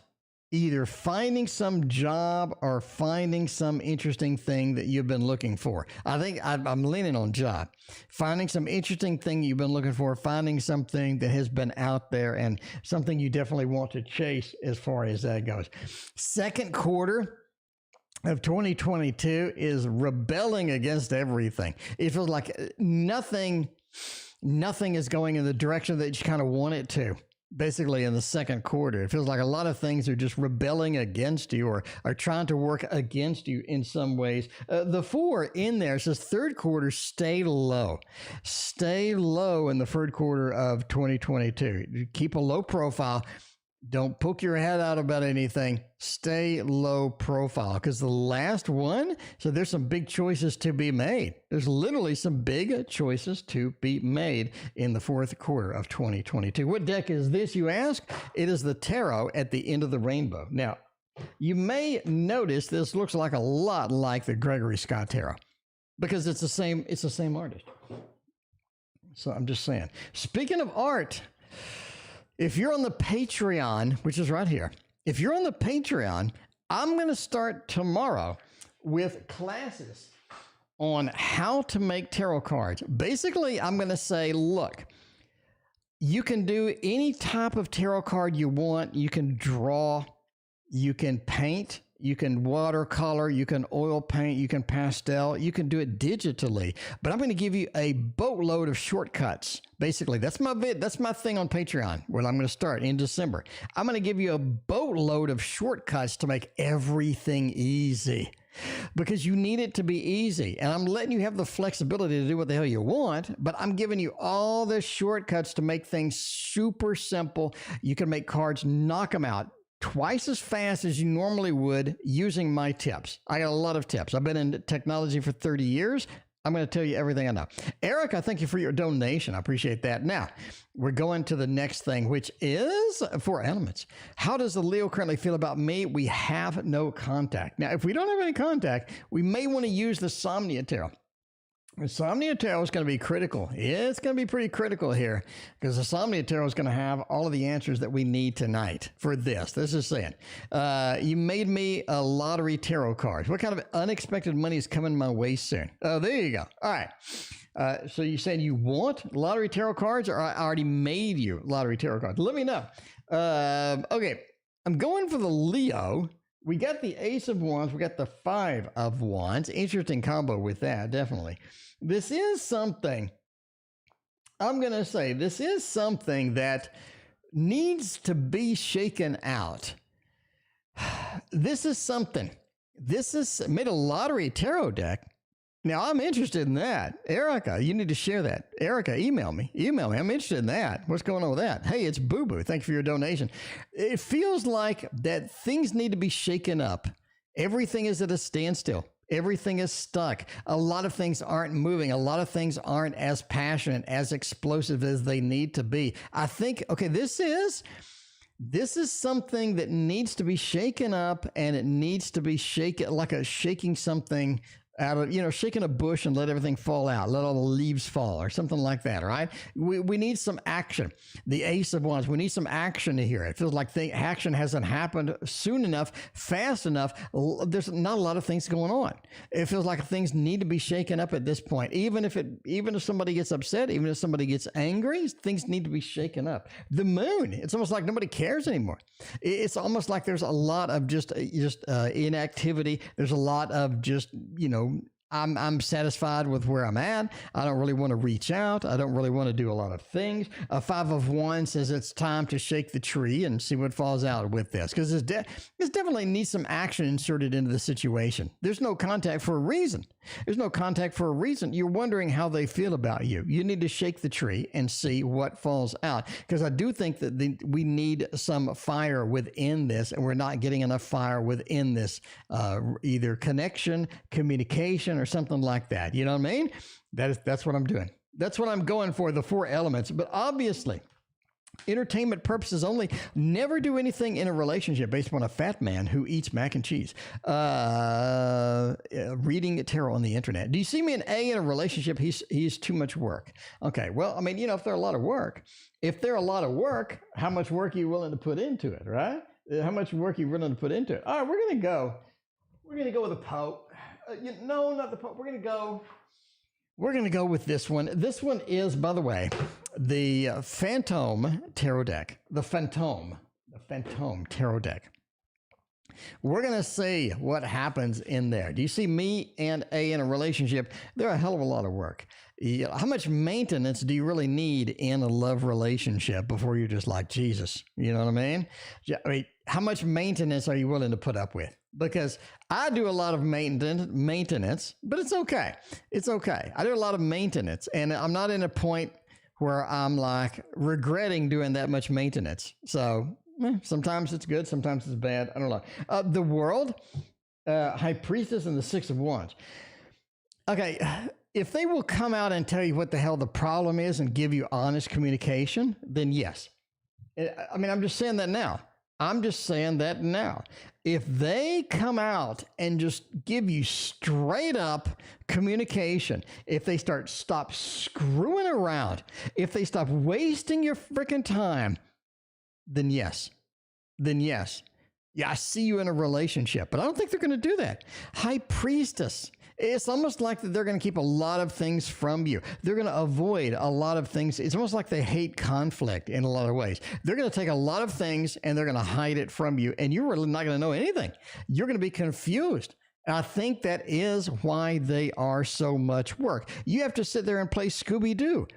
either finding some job or finding some interesting thing that you've been looking for. I think I'm leaning on job. Finding some interesting thing you've been looking for, finding something that has been out there and something you definitely want to chase as far as that goes. Second quarter of 2022 is rebelling against everything. It feels like nothing is going in the direction that you kind of want it to. Basically, in the second quarter, it feels like a lot of things are just rebelling against you or are trying to work against you in some ways. The 4 in there says third quarter, stay low. Stay low in the third quarter of 2022. Keep a low profile. Don't poke your head out about anything. Stay low profile, because the last one, so there's some big choices to be made. There's literally some big choices to be made in the fourth quarter of 2022. What deck is this, you ask? It is the tarot at the end of the rainbow. Now, you may notice this looks like a lot like the Gregory Scott tarot, because it's the same artist. So I'm just saying. Speaking of art, if you're on the Patreon, which is right here, if you're on the Patreon, I'm going to start tomorrow with classes on how to make tarot cards. Basically, I'm going to say, look, you can do any type of tarot card you want. You can draw, you can paint, you can watercolor, you can oil paint, you can pastel, you can do it digitally. But I'm going to give you a boatload of shortcuts. Basically, that's my thing on Patreon, where I'm going to start in December. I'm going to give you a boatload of shortcuts to make everything easy, because you need it to be easy. And I'm letting you have the flexibility to do what the hell you want, but I'm giving you all the shortcuts to make things super simple. You can make cards, knock them out twice as fast as you normally would using my tips. I got a lot of tips. I've been in technology for 30 years. I'm going to tell you everything I know. Eric, I thank you for your donation. I appreciate that. Now, we're going to the next thing, which is 4 elements. How does the Leo currently feel about me? We have no contact. Now, if we don't have any contact, we may want to use the Somnia Tarot. The Somnia Tarot is going to be critical. It's going to be pretty critical here, because the Somnia Tarot is going to have all of the answers that we need tonight for this. This is saying, you made me a lottery tarot card. What kind of unexpected money is coming my way soon? Oh, there you go. All right. So you saying you want lottery tarot cards, or I already made you lottery tarot cards? Let me know. Okay. I'm going for the Leo. We got the Ace of Wands. We got the Five of Wands. Interesting combo with that, definitely. This is something, I'm going to say, this is something that needs to be shaken out. This is something. This is made a lottery tarot deck. Now, I'm interested in that. Erica, you need to share that. Erica, email me. Email me. I'm interested in that. What's going on with that? Hey, it's Boo Boo. Thank you for your donation. It feels like that things need to be shaken up. Everything is at a standstill. Everything is stuck. A lot of things aren't moving. A lot of things aren't as passionate, as explosive as they need to be. I think, okay, this is something that needs to be shaken up, and it needs to be shaken like a shaking something out of, shaking a bush and let everything fall out, let all the leaves fall or something like that, right? We need some action. The Ace of Wands, we need some action here. It feels like action hasn't happened soon enough, fast enough. There's not a lot of things going on. It feels like things need to be shaken up at this point. Even if somebody gets upset, even if somebody gets angry, things need to be shaken up. The Moon, it's almost like nobody cares anymore. It's almost like there's a lot of just inactivity. There's a lot of just, I'm satisfied with where I'm at. I don't really want to reach out. I don't really want to do a lot of things. Five of Wands says it's time to shake the tree and see what falls out with this, because this definitely needs some action inserted into the situation. There's no contact for a reason. There's no contact for a reason. You're wondering how they feel about you. You need to shake the tree and see what falls out, because I do think that we need some fire within this, and we're not getting enough fire within this, either connection, communication, or something like that. You know what I mean? That's what I'm doing. That's what I'm going for, the 4 elements. But obviously, entertainment purposes only. Never do anything in a relationship based upon a fat man who eats mac and cheese. Reading tarot on the internet. Do you see me in A in a relationship? He's too much work. Okay, well, I mean, if they're a lot of work, how much work are you willing to put into it, right? How much work are you willing to put into it? All right, we're gonna go with the Pope. No, not the Pope. We're gonna go with this one. This one is, by the way, the Phantom Tarot deck. The Phantom Tarot deck. We're going to see what happens in there. Do you see me and A in a relationship? They're a hell of a lot of work. How much maintenance do you really need in a love relationship before you're just like, Jesus? You know what I mean? How much maintenance are you willing to put up with? Because I do a lot of maintenance, but it's okay. It's okay. I do a lot of maintenance, and I'm not in a point where I'm like regretting doing that much maintenance. So sometimes it's good, sometimes it's bad. I don't know. The World, High Priestess, and the Six of Wands. Okay, if they will come out and tell you what the hell the problem is and give you honest communication, then yes. I mean, I'm just saying that now. If they come out and just give you straight up communication, if they stop screwing around, if they stop wasting your freaking time, then yes. Yeah, I see you in a relationship, but I don't think they're going to do that. High Priestess. It's almost like that they're going to keep a lot of things from you. They're going to avoid a lot of things. It's almost like they hate conflict in a lot of ways. They're going to take a lot of things and they're going to hide it from you, and you're really not going to know anything. You're going to be confused. And I think that is why they are so much work. You have to sit there and play Scooby-Doo.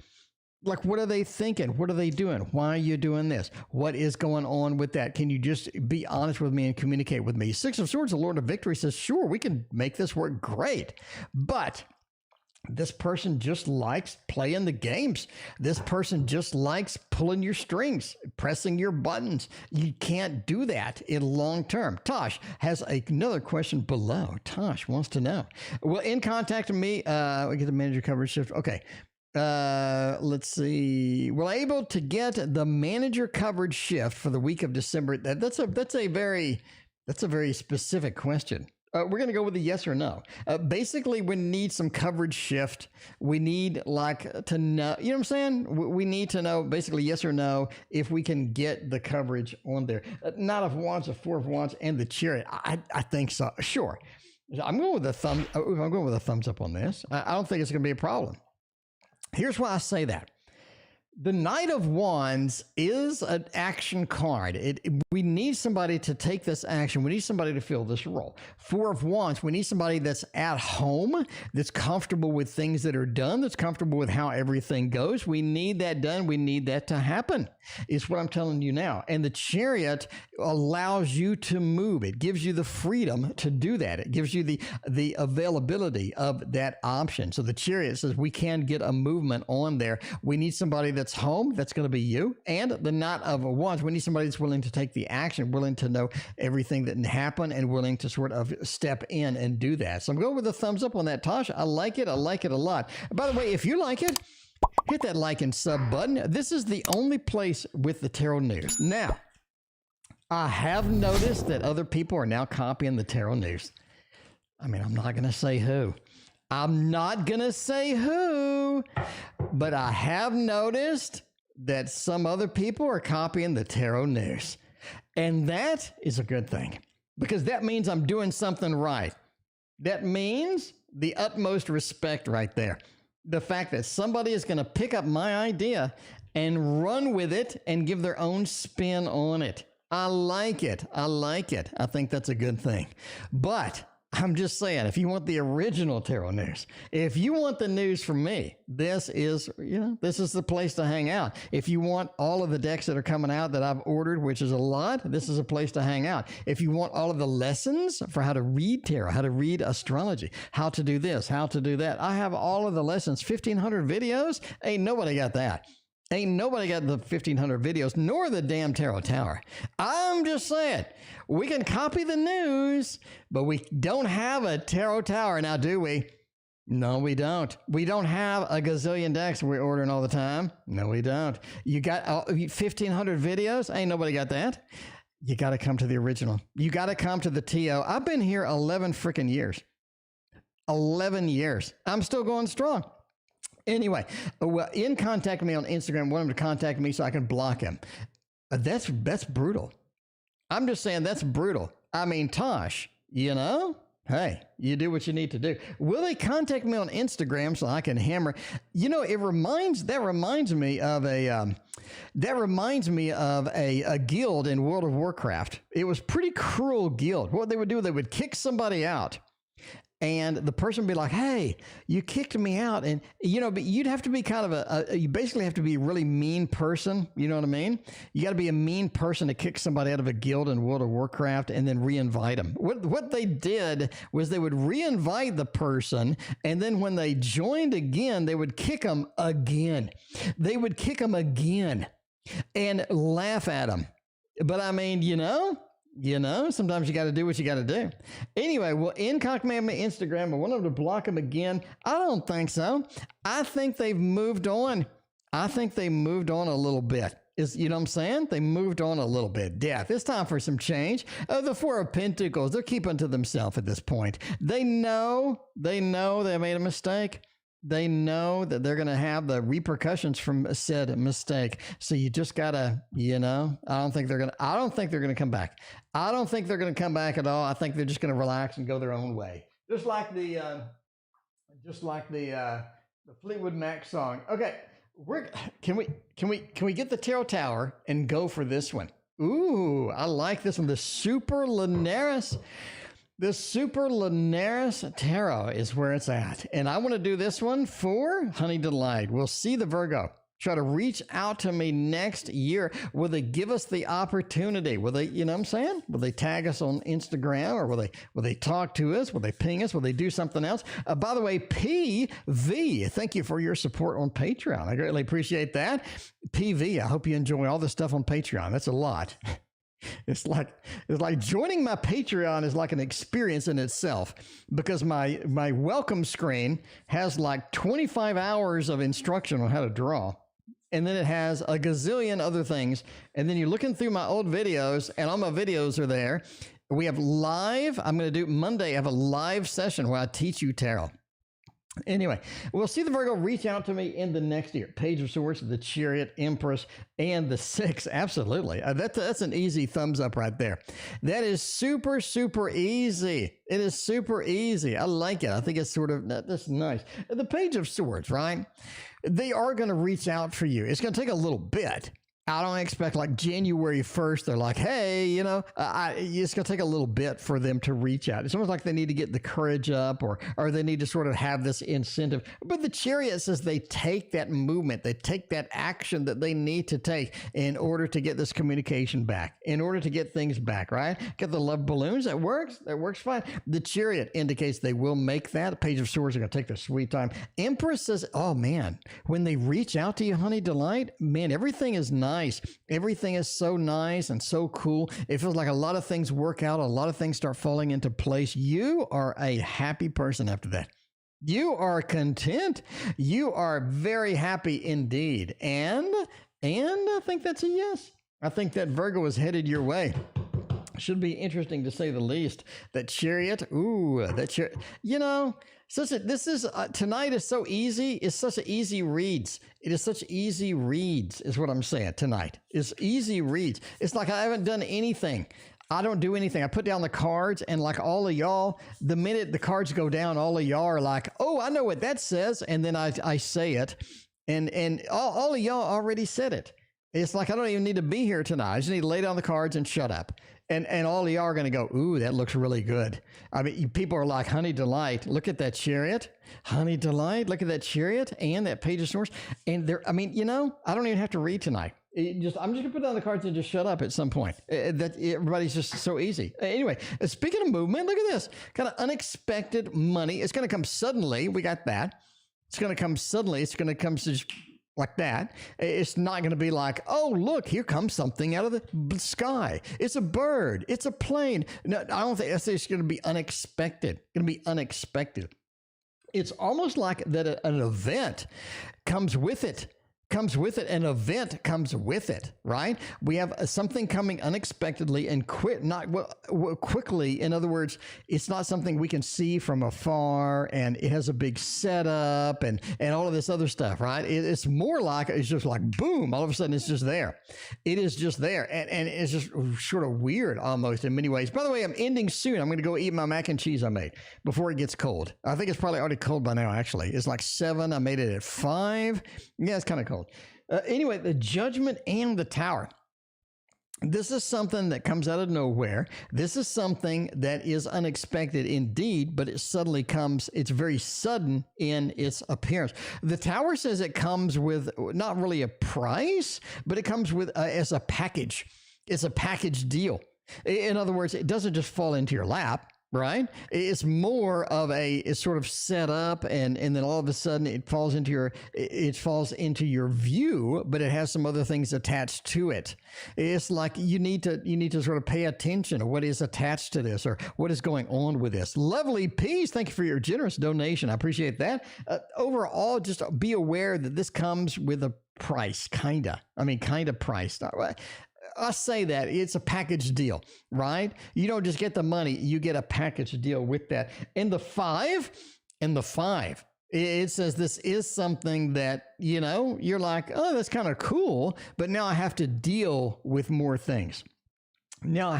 Like, what are they thinking? What are they doing? Why are you doing this? What is going on with that? Can you just be honest with me and communicate with me? Six of Swords, the Lord of Victory, says, sure, we can make this work great. But this person just likes playing the games. This person just likes pulling your strings, pressing your buttons. You can't do that in long term. Tash has another question below. Tash wants to know. Well, in contact with me, we get the manager coverage shift. Okay. Let's see. We're able to get the manager coverage shift for the week of December. That's a very specific question. We're going to go with a yes or no. Basically, we need some coverage shift. We need to know, you know what I'm saying? We need to know basically yes or no if we can get the coverage on there. Knight of Wands, a Four of Wands, and the Chariot. I think so. Sure. I'm going with a thumbs up on this. I don't think it's going to be a problem. Here's why I say that. The Knight of Wands is an action card. We need somebody to take this action. We need somebody to fill this role. Four of Wands, we need somebody that's at home, that's comfortable with things that are done, that's comfortable with how everything goes. We need that done. We need that to happen, is what I'm telling you now. And the Chariot allows you to move. It gives you the freedom to do that. It gives you the availability of that option. So the Chariot says we can get a movement on there. We need somebody that's home. That's going to be you. And the Knight of Wands, we need somebody that's willing to take the action, willing to know everything that happened, and willing to sort of step in and do that. So I'm going with a thumbs up on that, Tash. I like it. I like it a lot. By the way, if you like it, hit that like and sub button. This is the only place with the tarot news. Now, I have noticed that other people are now copying the tarot news. I mean, I'm not going to say who. I'm not going to say who, but I have noticed that some other people are copying the tarot news. And that is a good thing, because that means I'm doing something right. That means the utmost respect right there. The fact that somebody is going to pick up my idea and run with it and give their own spin on it. I like it. I like it. I think that's a good thing. But I'm just saying, if you want the original tarot news, if you want the news from me, this is the place to hang out. If you want all of the decks that are coming out that I've ordered, which is a lot, this is a place to hang out. If you want all of the lessons for how to read tarot, how to read astrology, how to do this, how to do that, I have all of the lessons, 1,500 videos. Ain't nobody got that. Ain't nobody got the 1,500 videos, nor the damn tarot tower. I'm just saying, we can copy the news, but we don't have a tarot tower now, do we? No, we don't. We don't have a gazillion decks we're ordering all the time. No, we don't. You got 1,500 videos? Ain't nobody got that. You got to come to the original. You got to come to the TO. I've been here 11 freaking years. 11 years. I'm still going strong. Anyway, well, contact me on Instagram. Want him to contact me so I can block him. That's brutal. I'm just saying that's brutal. I mean, Tash, hey, you do what you need to do. Will they contact me on Instagram so I can hammer? That reminds me of a guild in World of Warcraft. It was pretty cruel guild. What they would do, they would kick somebody out. And the person would be like, hey, you kicked me out. And, but you'd have to be kind of you basically have to be a really mean person. You know what I mean? You got to be a mean person to kick somebody out of a guild in World of Warcraft and then re-invite them. What they did was they would re-invite the person. And then when they joined again, they would kick them again. They would kick them again and laugh at them. But I mean, sometimes you got to do what you got to do. Anyway, well, contact me on my Instagram. I want them to block them again. I don't think so. I think they've moved on. I think they moved on a little bit. You know what I'm saying? They moved on a little bit. Death. It's time for some change. The Four of Pentacles, they're keeping to themselves at this point. They know they made a mistake. They know that they're going to have the repercussions from said mistake. So you just got to, I don't think they're going to come back. I don't think they're going to come back at all. I think they're just going to relax and go their own way. Just like the Fleetwood Mac song. Okay. Can we get the tarot tower and go for this one? Ooh, I like this one. The Super Lunaris. The Super Lunaris Tarot is where it's at. And I want to do this one for Honey Delight. We'll see the Virgo try to reach out to me next year. Will they give us the opportunity? Will they, what I'm saying? Will they tag us on Instagram, or will they talk to us? Will they ping us? Will they do something else? By the way, PV, thank you for your support on Patreon. I greatly appreciate that. PV, I hope you enjoy all the stuff on Patreon. That's a lot. It's like joining my Patreon is like an experience in itself, because my welcome screen has like 25 hours of instruction on how to draw. And then it has a gazillion other things. And then you're looking through my old videos, and all my videos are there. We have live. I'm going to do Monday. I have a live session where I teach you tarot. Anyway, we'll see the Virgo reach out to me in the next year. Page of Swords, the Chariot, Empress, and the Six. Absolutely. That's an easy thumbs up right there. That is super, super easy. It is super easy. I like it. I think it's that's nice. The Page of Swords, right? they are going to reach out for you. It's going to take a little bit. I don't expect like January 1st, they're like, hey, it's going to take a little bit for them to reach out. It's almost like they need to get the courage up or they need to sort of have this incentive. But the Chariot says they take that movement, they take that action that they need to take in order to get this communication back, in order to get things back, right? Get the love balloons. That works fine. The Chariot indicates they will make that. The Page of Swords are going to take their sweet time. Empress says, oh man, when they reach out to you, honey delight, man, everything is nice. Everything is so nice and so cool. It feels like a lot of things work out. A lot of things start falling into place. You are a happy person after that. You are content. You are very happy indeed. And I think that's a yes. I think that Virgo is headed your way. Should be interesting to say the least. That Chariot, tonight is so easy. It's such an easy reads. It is such easy reads is what I'm saying tonight. It's easy reads. It's like I haven't done anything. I don't do anything. I put down the cards and like all of y'all, the minute the cards go down, all of y'all are like, oh, I know what that says. And then I say it and all of y'all already said it. It's like I don't even need to be here tonight. I just need to lay down the cards and shut up. And all of y'all are going to go, ooh, that looks really good. I mean, people are like, honey delight, look at that Chariot. Honey delight, look at that Chariot and that Page of Swords. And I don't even have to read tonight. I'm just going to put down the cards and just shut up at some point. Everybody's just so easy. Anyway, speaking of movement, look at this. Kind of unexpected money. It's going to come suddenly. We got that. It's going to come suddenly. It's going to come just like that. It's not going to be like, oh, look, here comes something out of the sky. It's a bird. It's a plane. No, I don't think it's going to be unexpected. Going to be unexpected. It's almost like that an event comes with it. An event comes with it, right? We have something coming unexpectedly and quickly. In other words, it's not something we can see from afar and it has a big setup and all of this other stuff, right? It's more like, it's just like, boom, all of a sudden it's just there. It is just there. And it's just sort of weird almost in many ways. By the way, I'm ending soon. I'm going to go eat my mac and cheese I made before it gets cold. I think it's probably already cold by now, actually. It's like 7. I made it at 5. Yeah, it's kind of cold. Anyway, the Judgment and the Tower. This is something that comes out of nowhere. This is something that is unexpected indeed, but it suddenly comes. It's very sudden in its appearance. The Tower says it comes with not really a price, but it comes with as a package. It's a package deal. In other words, it doesn't just fall into your lap. Right? It's more of it's sort of set up and then all of a sudden it falls into your view, but it has some other things attached to it. It's like you need to sort of pay attention to what is attached to this or what is going on with this. Lovely Peace. Thank you for your generous donation. I appreciate that. Overall, just be aware that this comes with a price, kind of priced. I say that it's a package deal, right? You don't just get the money, you get a package deal with that. And the 5, it says this is something that, you're like, oh, that's kind of cool, but now I have to deal with more things. I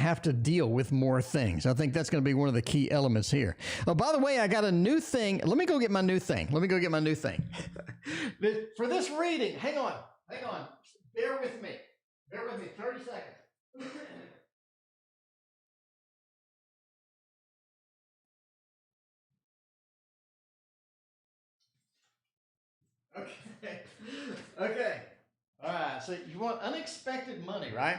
think that's going to be one of the key elements here. Oh, by the way, I got a new thing. Let me go get my new thing. For this reading, hang on. Bear with me, 30 seconds. Okay. All right. So you want unexpected money, right?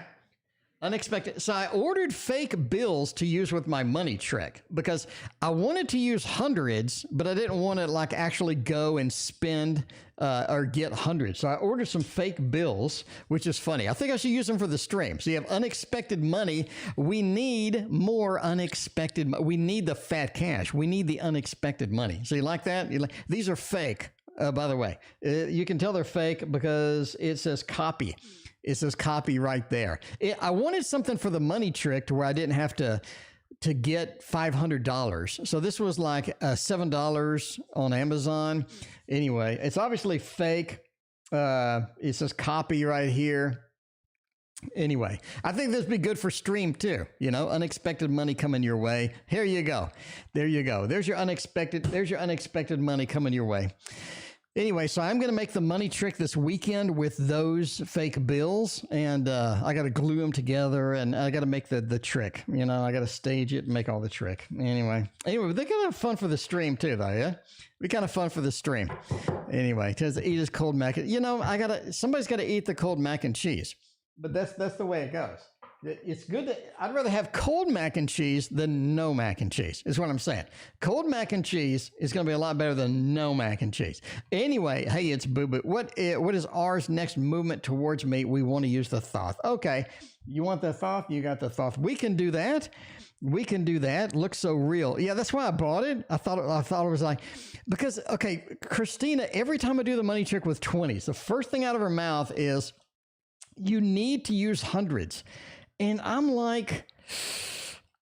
Unexpected. So I ordered fake bills to use with my money trick because I wanted to use hundreds, but I didn't want to like actually go and spend or get hundreds. So I ordered some fake bills, which is funny. I think I should use them for the stream. So you have unexpected money. We need more unexpected. We need the fat cash. We need the unexpected money. So you like that? These are fake. By the way, you can tell they're fake because it says copy. It says copy right there. I wanted something for the money trick to where I didn't have to get $500. So this was like $7 on Amazon. Anyway, it's obviously fake. It says copy right here. Anyway, I think this would be good for stream too. Unexpected money coming your way. Here you go. There you go. There's your unexpected money coming your way. Anyway, so I'm going to make the money trick this weekend with those fake bills, and I got to glue them together, and I got to make the trick. You know, I got to stage it and make all the trick. Anyway, they're going to have fun for the stream too, though. Yeah, be kind of fun for the stream. Anyway, to eat his cold mac. You know, somebody's got to eat the cold mac and cheese, but that's the way it goes. It's good I'd rather have cold mac and cheese than no mac and cheese, is what I'm saying. Cold mac and cheese is going to be a lot better than no mac and cheese. Anyway, hey, it's Boo Boo. What is ours next movement towards me? We want to use the thought. Okay, you want the thought? You got the thought. We can do that. We can do that. Looks so real. Yeah, that's why I bought it. I thought it was like, because, okay, Christina, every time I do the money trick with 20s, the first thing out of her mouth is, you need to use hundreds. And I'm like,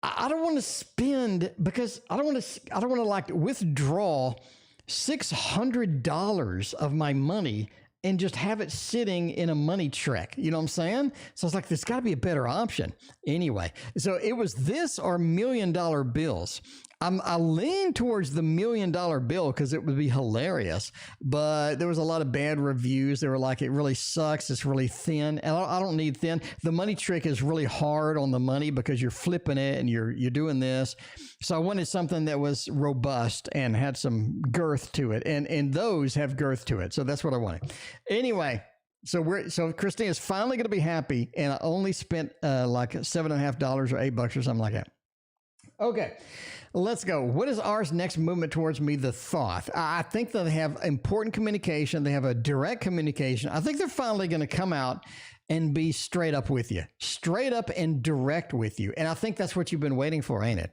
I don't want to spend, because I don't want to like withdraw $600 of my money and just have it sitting in a money trick. You know what I'm saying? So I was like, there's got to be a better option. Anyway, so it was this or $1 million bills. I lean towards the $1 million bill because it would be hilarious, but there was a lot of bad reviews. They were like, it really sucks. It's really thin. And I don't need thin. The money trick is really hard on the money because you're flipping it and you're doing this. So I wanted something that was robust and had some girth to it. And those have girth to it. So that's what I wanted. Anyway. So Christina's finally going to be happy. And I only spent like $7.50 or $8 or something like that. Okay. Let's go. What is ours next movement towards me? The thought. I think that they have important communication. They have a direct communication. I think they're finally going to come out and be straight up with you, straight up and direct with you. And I think that's what you've been waiting for, ain't it?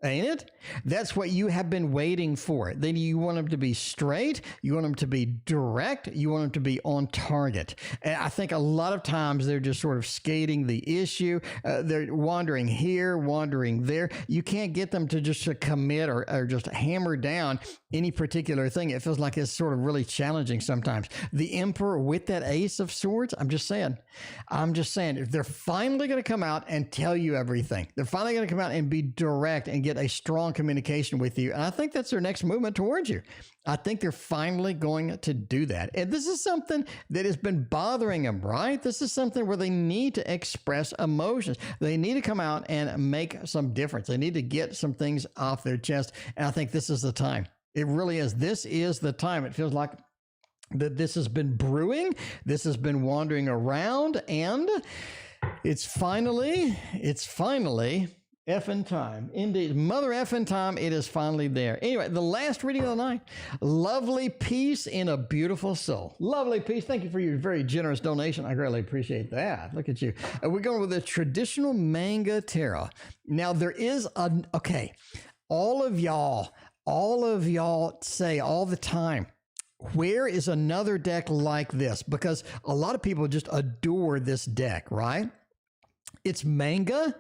Ain't it? That's what you have been waiting for. Then you want them to be straight. You want them to be direct. You want them to be on target. And I think a lot of times they're just sort of skating the issue. They're wandering here, wandering there. You can't get them to just commit or just hammer down any particular thing. It feels like it's sort of really challenging sometimes. The Emperor with that Ace of Swords, I'm just saying, if they're finally going to come out and tell you everything, they're finally going to come out and be direct and get a strong communication with you. And I think that's their next movement towards you. I think they're finally going to do that. And this is something that has been bothering them, right? This is something where they need to express emotions. They need to come out and make some difference. They need to get some things off their chest. And I think this is the time. It really is. This is the time. It feels like that this has been brewing. This has been wandering around, and it's finally effing time. Indeed. Mother effing time. It is finally there. Anyway, the last reading of the night. Lovely peace in a beautiful soul. Lovely peace. Thank you for your very generous donation. I greatly appreciate that. Look at you. We're going with the traditional manga tarot. Now, there is all of y'all say all the time, where is another deck like this? Because a lot of people just adore this deck, right? It's manga.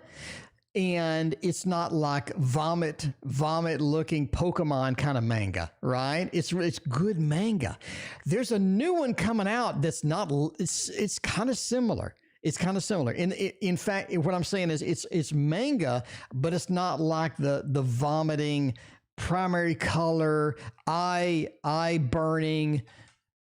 And it's not like vomit looking Pokemon kind of manga, right? It's good manga. There's a new one coming out that's not, it's kind of similar. It's kind of similar. In fact, what I'm saying is it's manga, but it's not like the vomiting, primary color, eye burning.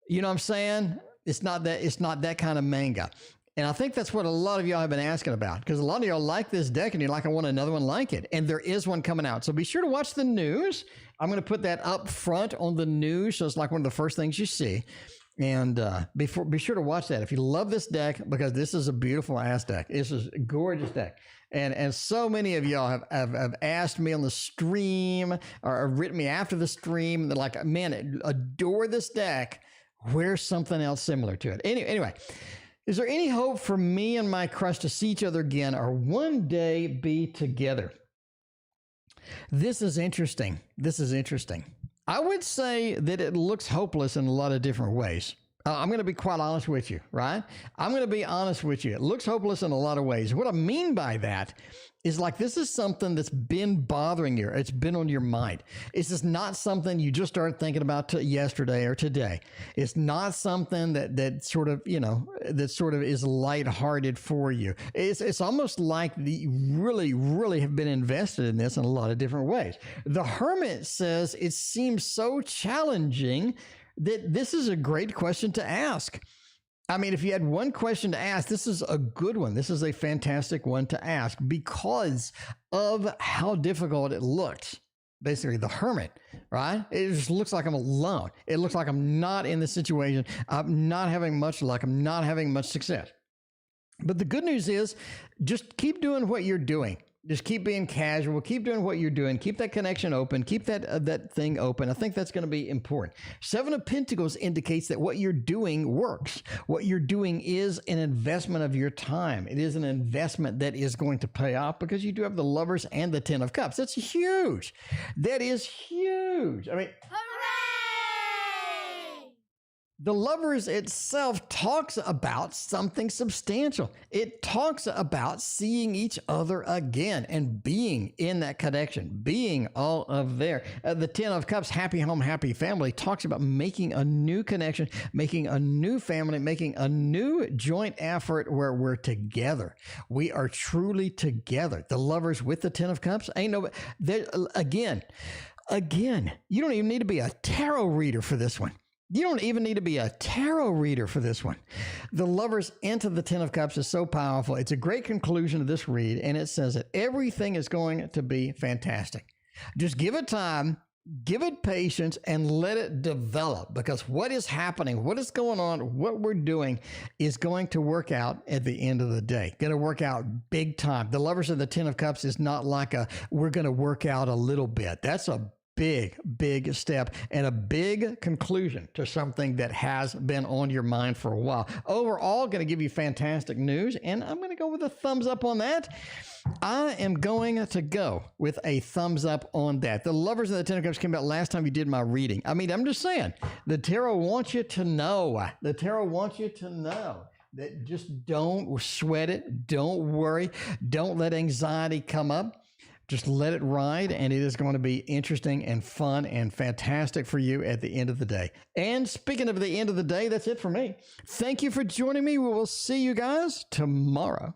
You know what I'm saying? It's not that kind of manga. And I think that's what a lot of y'all have been asking about, because a lot of y'all like this deck and you're like, I want another one like it. And there is one coming out. So be sure to watch the news. I'm going to put that up front on the news. So it's like one of the first things you see. And be sure to watch that if you love this deck, because this is a beautiful ass deck. This is a gorgeous deck. And so many of y'all have asked me on the stream or written me after the stream. They're like, man, adore this deck. Where's something else similar to it? Anyway. Is there any hope for me and my crush to see each other again or one day be together? This is interesting. I would say that it looks hopeless in a lot of different ways. I'm going to be quite honest with you, right? I'm going to be honest with you. It looks hopeless in a lot of ways. What I mean by that is like, this is something that's been bothering you. It's been on your mind. It's just not something you just started thinking about yesterday or today. It's not something that sort of, that sort of is lighthearted for you. It's almost like you really, really have been invested in this in a lot of different ways. The Hermit says it seems so challenging that this is a great question to ask. I mean, if you had one question to ask, this is a good one. This is a fantastic one to ask because of how difficult it looks. Basically, the hermit, right? It just looks like I'm alone. It looks like I'm not in the situation. I'm not having much luck. I'm not having much success. But the good news is just keep doing what you're doing. Just keep being casual. Keep doing what you're doing. Keep that connection open. Keep that thing open. I think that's going to be important. Seven of Pentacles indicates that what you're doing works. What you're doing is an investment of your time. It is an investment that is going to pay off because you do have the Lovers and the Ten of Cups. That's huge. That is huge. I mean, the Lovers itself talks about something substantial. It talks about seeing each other again and being in that connection, being all of there. The Ten of Cups, happy home, happy family, talks about making a new connection, making a new family, making a new joint effort where we're together. We are truly together. The Lovers with the Ten of Cups, ain't no, again, you don't even need to be a tarot reader for this one. You don't even need to be a tarot reader for this one. The Lovers into the Ten of Cups is so powerful. It's a great conclusion to this read, and it says that everything is going to be fantastic. Just give it time, give it patience, and let it develop because what is happening, what is going on, what we're doing is going to work out at the end of the day. Going to work out big time. The Lovers of the Ten of Cups is not like we're going to work out a little bit. That's a big step and a big conclusion to something that has been on your mind for a while. Overall, going to give you fantastic news, and I'm going to go with a thumbs up on that. I am going to go with a thumbs up on that. The Lovers of the Ten of Cups came out last time you did my reading. I mean, I'm just saying, the tarot wants you to know. The tarot wants you to know that just don't sweat it. Don't worry. Don't let anxiety come up. Just let it ride, and it is going to be interesting and fun and fantastic for you at the end of the day. And speaking of the end of the day, that's it for me. Thank you for joining me. We will see you guys tomorrow.